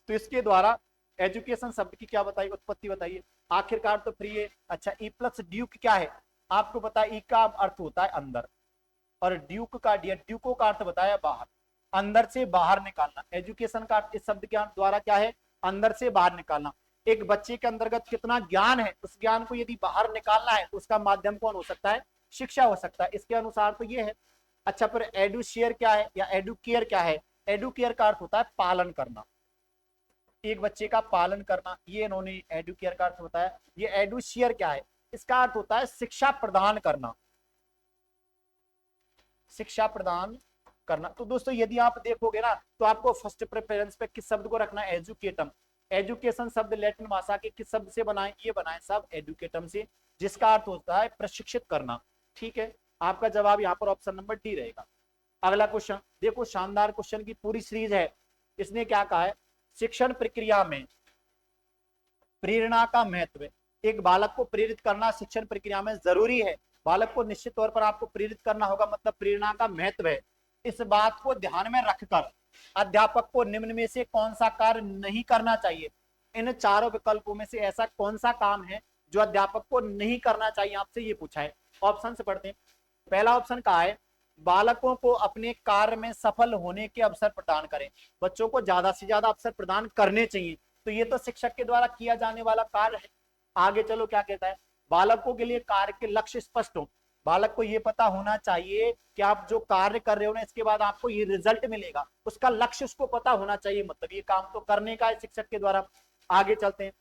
तो इसके द्वारा एजुकेशन शब्द की क्या बताइए, उत्पत्ति बताइए। आखिरकार तो फ्री है। अच्छा, ई प्लस ड्यूक क्या है? आपको पता है ई का अर्थ होता है अंदर, और ड्यूक का ड्यूको का अर्थ बताया बाहर, अंदर से बाहर निकालना। एजुकेशन का अर्थ इस शब्द के द्वारा क्या है? अंदर से बाहर निकालना। एक बच्चे के अंतर्गत कितना ज्ञान है, उस ज्ञान को यदि बाहर निकालना है तो उसका माध्यम कौन हो सकता है? शिक्षा हो सकता है। इसके अनुसार तो ये है। अच्छा, फिर एडुशियर क्या है या एडुकेयर क्या है? एडुकेयर का अर्थ होता है पालन करना, एक बच्चे का पालन करना, ये इन्होंने एडुकेयर का अर्थ बताया। ये एडुशियर क्या है? इसका अर्थ होता है शिक्षा प्रदान करना, शिक्षा प्रदान करना। तो दोस्तों यदि आप देखोगे ना तो आपको फर्स्ट प्रेफरेंस पे किस शब्द को रखना है? एजुकेटम। एजुकेशन शब्द लैटिन भाषा के किस शब्द से बनाए? ये बनाए साहब एडुकेटम से, जिसका अर्थ होता है प्रशिक्षित करना। ठीक है, आपका जवाब यहाँ पर ऑप्शन नंबर डी रहेगा। अगला क्वेश्चन देखो, शानदार क्वेश्चन की पूरी सीरीज है। इसने क्या कहा है? शिक्षण प्रक्रिया में प्रेरणा का महत्व। एक बालक को प्रेरित करना शिक्षण प्रक्रिया में जरूरी है। बालक को निश्चित तौर पर आपको प्रेरित करना होगा, मतलब प्रेरणा का महत्व है। इस बात को ध्यान में रखकर अध्यापक को निम्न में से कौन सा कार्य नहीं करना चाहिए? इन चारों विकल्पों में से ऐसा कौन सा काम है जो अध्यापक को नहीं करना चाहिए? आपसे ये पूछा है। ऑप्शन से पढ़ते हैं। पहला ऑप्शन कहा है बालकों को अपने कार्य में सफल होने के अवसर प्रदान करें। बच्चों को ज्यादा से ज्यादा अवसर प्रदान करने चाहिए। तो ये तो शिक्षक के द्वारा किया जाने वाला कार्य है। आगे चलो क्या कहता है? बालकों के लिए कार्य के लक्ष्य स्पष्ट हो। बालक को ये पता होना चाहिए कि आप जो कार्य कर रहे हो ना, इसके बाद आपको ये रिजल्ट मिलेगा, उसका लक्ष्य उसको पता होना चाहिए, मतलब ये काम तो करने का है शिक्षक के द्वारा। आगे चलते हैं।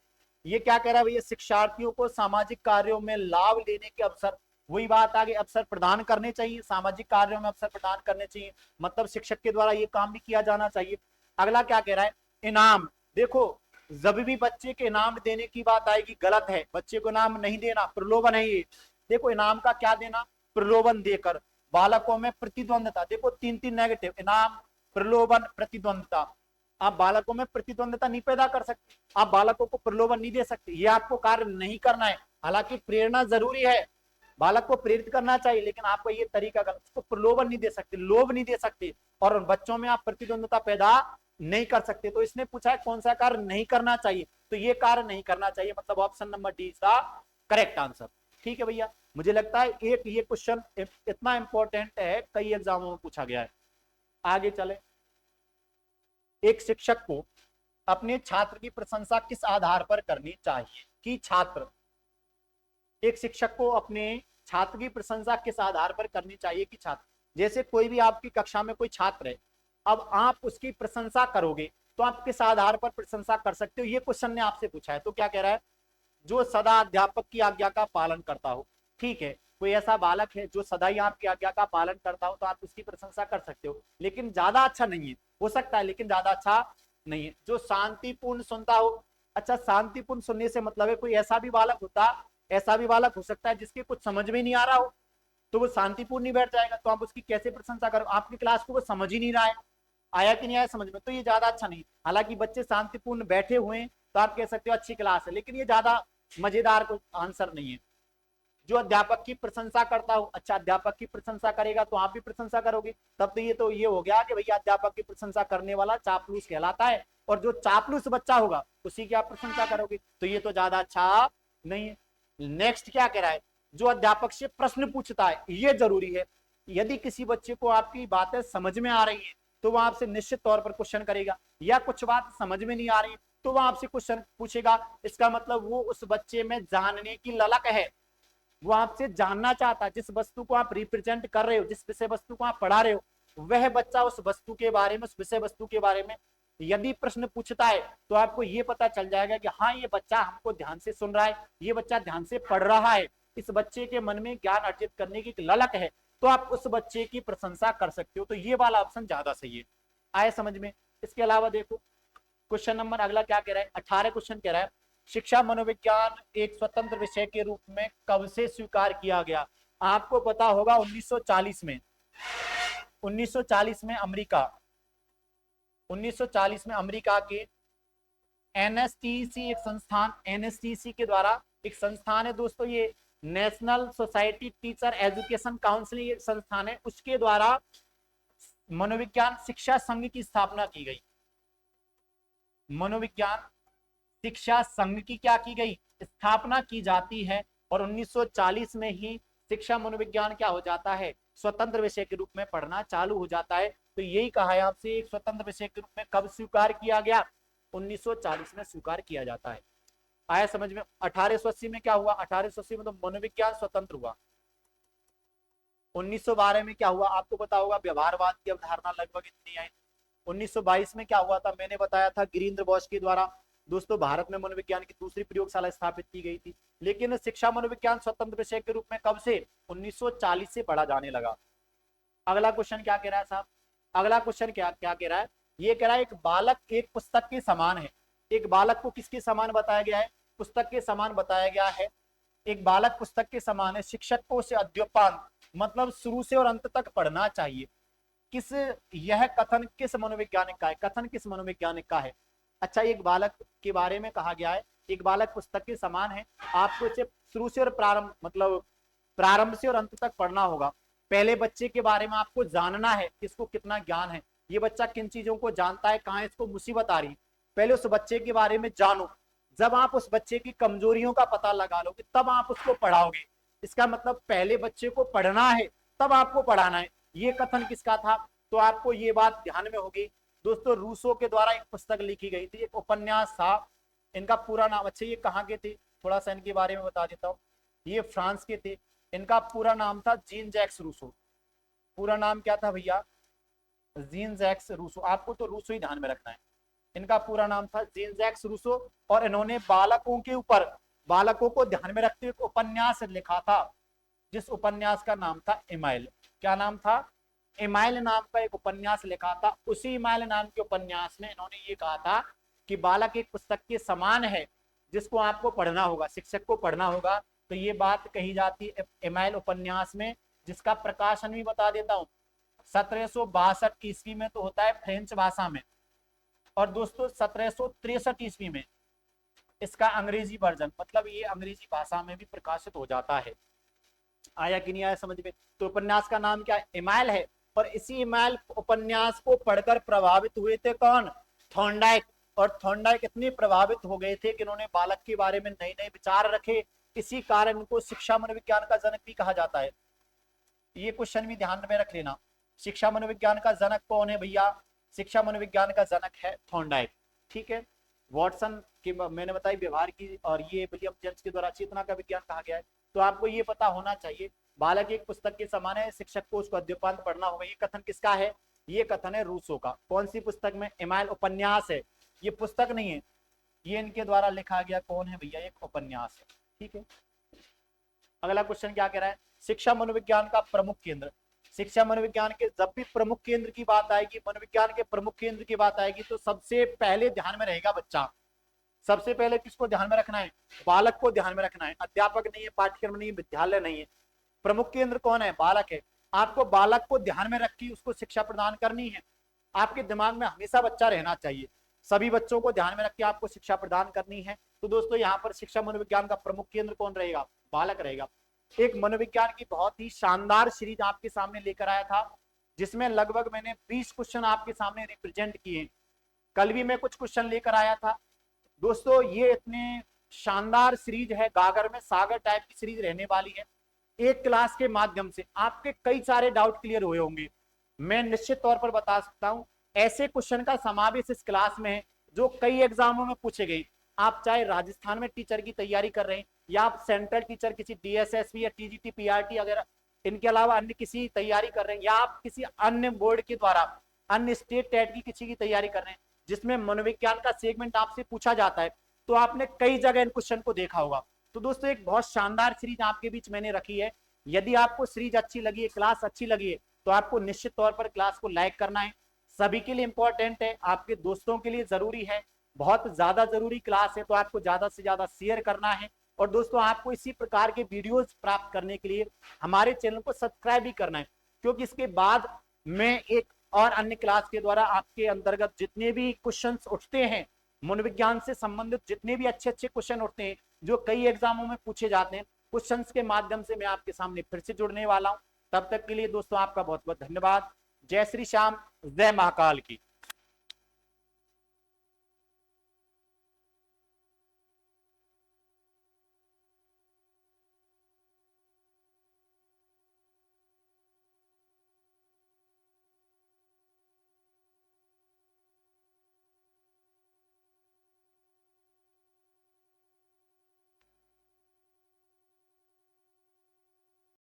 ये क्या कह रहा है भैया? शिक्षार्थियों को सामाजिक कार्यों में लाभ लेने के अवसर, वही बात आगे, अवसर प्रदान करने चाहिए, सामाजिक कार्यों में अवसर प्रदान करने चाहिए, मतलब शिक्षक के द्वारा ये काम भी किया जाना चाहिए। अगला क्या कह रहा है? इनाम। देखो, जब भी बच्चे के इनाम देने की बात आएगी गलत है, बच्चे को इनाम नहीं देना, प्रलोभन है ये। देखो, इनाम का क्या देना? प्रलोभन देकर बालकों में प्रतिद्वंदता। देखो, 3 नेगेटिव, इनाम, प्रलोभन, प्रतिद्वंदता। आप बालकों में प्रतिद्वंदता नहीं पैदा कर सकते, आप बालकों को प्रलोभन नहीं दे सकते, ये आपको कार्य नहीं करना है। हालांकि प्रेरणा जरूरी है, बालक को प्रेरित करना चाहिए, लेकिन आपको ये तरीका गलत, उसको प्रलोभन नहीं दे सकते, लोभ नहीं दे सकते, और बच्चों में आप प्रतिद्वंदता पैदा नहीं कर सकते। तो इसने पूछा है कौन सा कार्य नहीं करना चाहिए, तो ये कार्य नहीं करना चाहिए, मतलब option number D is the correct answer. ठीक है भैया, मुझे लगता है एक ये क्वेश्चन इतना इंपॉर्टेंट है, कई एग्जामों में पूछा गया है। आगे चले। एक शिक्षक को अपने छात्र की प्रशंसा किस आधार पर करनी चाहिए? कि छात्र, एक शिक्षक को अपने छात्र की प्रशंसा किस आधार पर करनी चाहिए? कि छात्र, जैसे कोई भी आपकी कक्षा में कोई छात्र है, अब आप उसकी प्रशंसा करोगे तो आप किस आधार पर प्रशंसा कर सकते हो? ये क्वेश्चन ने आपसे पूछा है। तो क्या कह रहा है? जो सदा अध्यापक की आज्ञा का पालन करता हो। ठीक है, कोई ऐसा बालक है जो सदा ही आपकी आज्ञा का पालन करता हो तो आप उसकी प्रशंसा कर सकते हो, लेकिन ज्यादा अच्छा नहीं है, हो सकता है लेकिन ज्यादा अच्छा नहीं है। जो शांतिपूर्ण सुनता हो। अच्छा, शांतिपूर्ण सुनने से मतलब है कोई ऐसा भी बालक हो सकता है जिसके कुछ समझ में नहीं आ रहा हो, तो वो शांतिपूर्ण नहीं बैठ जाएगा, तो आप उसकी कैसे प्रशंसा करो? आपकी क्लास को वो समझ ही नहीं रहा है, आया कि नहीं आया समझ में, तो ये ज्यादा अच्छा नहीं। हालांकि बच्चे शांतिपूर्ण बैठे हुए हैं तो आप कह सकते हो अच्छी क्लास है, लेकिन ये ज्यादा मजेदार कोई आंसर नहीं है। जो अध्यापक की प्रशंसा करता हो। अच्छा, अध्यापक की प्रशंसा करेगा तो आप भी प्रशंसा करोगे, तब तो ये हो गया कि भैया अध्यापक की प्रशंसा करने वाला चापलूस कहलाता है, और जो चापलूस बच्चा होगा उसी की आप प्रशंसा करोगे, तो ये तो ज्यादा अच्छा नहीं है। नेक्स्ट क्या कह रहा है? जो अध्यापक से प्रश्न पूछता है, ये जरूरी है। यदि किसी बच्चे को आपकी बातें समझ में आ रही है तो वह आपसे निश्चित तौर पर क्वेश्चन करेगा, या कुछ बात समझ में नहीं आ रही तो वह आपसे क्वेश्चन पूछेगा। इसका मतलब वो उस बच्चे में जानने की ललक है, वो आपसे जानना चाहता है, जिस वस्तु को आप रिप्रेजेंट कर रहे हो, जिस विषय वस्तु को आप पढ़ा रहे हो, वह बच्चा उस वस्तु के बारे में, उस विषय वस्तु के बारे में यदि प्रश्न पूछता है तो आपको ये पता चल जाएगा कि हाँ ये बच्चा हमको ध्यान से सुन रहा है, ये बच्चा ध्यान से पढ़ रहा है, इस बच्चे के मन में ज्ञान अर्जित करने की ललक है, तो आप उस बच्चे की प्रशंसा कर सकते हो। तो ये वाला ऑप्शन ज्यादा सही है। आए समझ में। इसके अलावा देखो क्वेश्चन नंबर अगला क्या कह रहा है, 18 क्वेश्चन कह रहा है शिक्षा मनोविज्ञान एक स्वतंत्र विषय के रूप में कब से स्वीकार किया गया। आपको पता होगा 1940 में, 1940 में अमेरिका, 1940 में अमेरिका के एनएसटीसी एक संस्थान, एनएसटीसी के द्वारा एक संस्थान है दोस्तों, ये national society teacher education council एक संस्थान है, उसके द्वारा मनोविज्ञान शिक्षा संघ की स्थापना की गई। मनोविज्ञान शिक्षा संघ की क्या की गई, स्थापना की जाती है, और 1940 में ही शिक्षा मनोविज्ञान क्या हो जाता है, स्वतंत्र विषय के रूप में पढ़ना चालू हो जाता है। तो यही कहा है आपसे एक स्वतंत्र विषय के रूप में कब स्वीकार किया गया, 1940 में स्वीकार किया जाता है। आया समझ में। 1880 में क्या हुआ, 1880 में तो मनोविज्ञान स्वतंत्र हुआ। 1912 में क्या हुआ आपको पता होगा, व्यवहारवाद की अवधारणा लगभग इतनी आई। 1922 में क्या हुआ था, मैंने बताया था गिरीन्द्र बॉश के द्वारा दोस्तों भारत में मनोविज्ञान की दूसरी प्रयोगशाला स्थापित की गई थी। लेकिन शिक्षा मनोविज्ञान स्वतंत्र विषय के रूप में कब से, 1940 से पढ़ा जाने लगा। अगला क्वेश्चन क्या कह रहा है साहब, अगला क्वेश्चन क्या क्या कह रहा है, ये कह रहा है एक बालक एक पुस्तक के समान है। एक बालक को किसके समान बताया गया है, पुस्तक के समान बताया गया है। एक बालक पुस्तक के समान है, शिक्षक को उसे अद्यपान मतलब शुरू से और अंत तक पढ़ना चाहिए। किस, यह कथन किस मनोवैज्ञानिक का है, कथन किस मनोवैज्ञानिक का है। अच्छा, एक बालक के बारे में कहा गया है एक बालक पुस्तक के समान है, आपको इसे शुरू से और प्रारंभ मतलब प्रारंभ से और अंत तक पढ़ना होगा। पहले बच्चे के बारे में आपको जानना है किसको कितना ज्ञान है, ये बच्चा किन चीजों को जानता है, कहाँ इसको मुसीबत आ रही है, पहले उस बच्चे के बारे में जानो। जब आप उस बच्चे की कमजोरियों का पता लगा लोगे तब आप उसको पढ़ाओगे। इसका मतलब पहले बच्चे को पढ़ना है तब आपको पढ़ाना है। ये कथन किसका था, तो आपको ये बात ध्यान में होगी दोस्तों, रूसो के द्वारा एक पुस्तक लिखी गई थी, एक उपन्यास था। इनका पूरा नाम, अच्छा ये कहाँ के थे, थोड़ा सा इनके बारे में बता देता हूँ। ये फ्रांस के थे, इनका पूरा नाम था जीन जैक्स रूसो। पूरा नाम क्या था भैया, जीन जैक्स रूसो। आपको तो रूसो ही ध्यान में रखना है। इनका पूरा नाम था जीन जैक्स रूसो, और इन्होंने बालकों के ऊपर, बालकों को ध्यान में रखते हुए उपन्यास लिखा था, जिस उपन्यास का नाम था इमाइल। क्या नाम था, इमाइल नाम का एक उपन्यास लिखा था। उसी इमाइल नाम के उपन्यास में इन्होंने ये कहा था कि बालक एक पुस्तक के समान है जिसको आपको पढ़ना होगा, शिक्षक को पढ़ना होगा। तो ये बात कही जाती है इमाइल उपन्यास में, जिसका प्रकाशन भी बता देता हूँ 1762 ईस्वी में तो होता है फ्रेंच भाषा में, और दोस्तों 1763 ईस्वी में इसका अंग्रेजी वर्जन, मतलब ये अंग्रेजी भाषा में भी प्रकाशित हो जाता है। आया कि नहीं आया समझ में। तो उपन्यास का नाम क्या, इमाइल है। और इसी इमाइल उपन्यास को पढ़कर प्रभावित हुए थे कौन, थॉर्नडाइक। और थॉर्नडाइक इतने प्रभावित हो गए थे कि इन्होंने बालक के बारे में नए नए विचार रखे। इसी कारण इनको शिक्षा मनोविज्ञान का जनक भी कहा जाता है। ये क्वेश्चन भी ध्यान में रख लेना, शिक्षा मनोविज्ञान का जनक कौन है भैया, शिक्षा मनोविज्ञान का जनक है थॉर्नडाइक। ठीक है, वॉटसन की मैंने बताई व्यवहार की, और ये विलियम जेम्स के द्वारा चेतना का विज्ञान कहा गया है। तो आपको ये पता होना चाहिए बालक एक पुस्तक के समान है, शिक्षक को उसको अद्यपांत पढ़ना होगा। ये कथन किसका है, ये कथन है रूसो का। कौन सी पुस्तक में, इमाइल उपन्यास है, ये पुस्तक नहीं है, ये इनके द्वारा लिखा गया कौन है भैया, एक उपन्यास है। ठीक है, अगला क्वेश्चन क्या कह रहा है, शिक्षा मनोविज्ञान का प्रमुख केंद्र। शिक्षा मनोविज्ञान के जब भी प्रमुख केंद्र की बात आएगी, मनोविज्ञान के प्रमुख केंद्र की बात आएगी, तो सबसे पहले ध्यान में रहेगा बच्चा। सबसे पहले किसको ध्यान में रखना है, बालक को ध्यान में रखना है। अध्यापक नहीं है, पाठ्यक्रम नहीं है, विद्यालय नहीं है, प्रमुख केंद्र कौन है, बालक है। आपको बालक को ध्यान में रख के उसको शिक्षा प्रदान करनी है। आपके दिमाग में हमेशा बच्चा रहना चाहिए, सभी बच्चों को ध्यान में रख के आपको शिक्षा प्रदान करनी है। तो दोस्तों यहाँ पर शिक्षा मनोविज्ञान का प्रमुख केंद्र कौन रहेगा, बालक रहेगा। एक मनोविज्ञान की बहुत ही शानदार सीरीज आपके सामने लेकर आया था, जिसमें लगभग मैंने 20 क्वेश्चन आपके सामने रिप्रेजेंट किए। कल भी मैं कुछ क्वेश्चन लेकर आया था दोस्तों। ये इतने शानदार सीरीज है, गागर में सागर टाइप की सीरीज रहने वाली है। एक क्लास के माध्यम से आपके कई सारे डाउट क्लियर हुए होंगे। मैं निश्चित तौर पर बता सकता हूं ऐसे क्वेश्चन का समावेश इस क्लास में है जो कई एग्जामों में पूछे गए। आप चाहे राजस्थान में टीचर की तैयारी कर रहे हैं या आप सेंट्रल टीचर किसी डीएसएसबी या टीजीटी पीआरटी अगर इनके अलावा अन्य किसी तैयारी कर रहे हैं या आप किसी अन्य बोर्ड के द्वारा अन्य स्टेट टेट की किसी की तैयारी कर रहे हैं जिसमें मनोविज्ञान का सेगमेंट आपसे पूछा जाता है, तो आपने कई जगह इन क्वेश्चन को देखा होगा। तो दोस्तों एक बहुत शानदार सीरीज आपके बीच मैंने रखी है। यदि आपको सीरीज अच्छी लगी है, क्लास अच्छी लगी है, तो आपको निश्चित तौर पर क्लास को लाइक करना है। सभी के लिए इंपॉर्टेंट है, आपके दोस्तों के लिए जरूरी है, बहुत ज्यादा जरूरी क्लास है, तो आपको ज्यादा से ज्यादा शेयर करना है। और दोस्तों आपको इसी प्रकार के वीडियोस प्राप्त करने के लिए हमारे चैनल को सब्सक्राइब भी करना है, क्योंकि इसके बाद मैं एक और अन्य क्लास के द्वारा आपके अंतर्गत जितने भी क्वेश्चंस उठते हैं, मनोविज्ञान से संबंधित जितने भी अच्छे अच्छे क्वेश्चन उठते हैं जो कई एग्जामों में पूछे जाते हैं, क्वेश्चंस के माध्यम से मैं आपके सामने फिर से जुड़ने वाला हूं। तब तक के लिए दोस्तों आपका बहुत बहुत धन्यवाद। जय श्री श्याम, जय महाकाल की।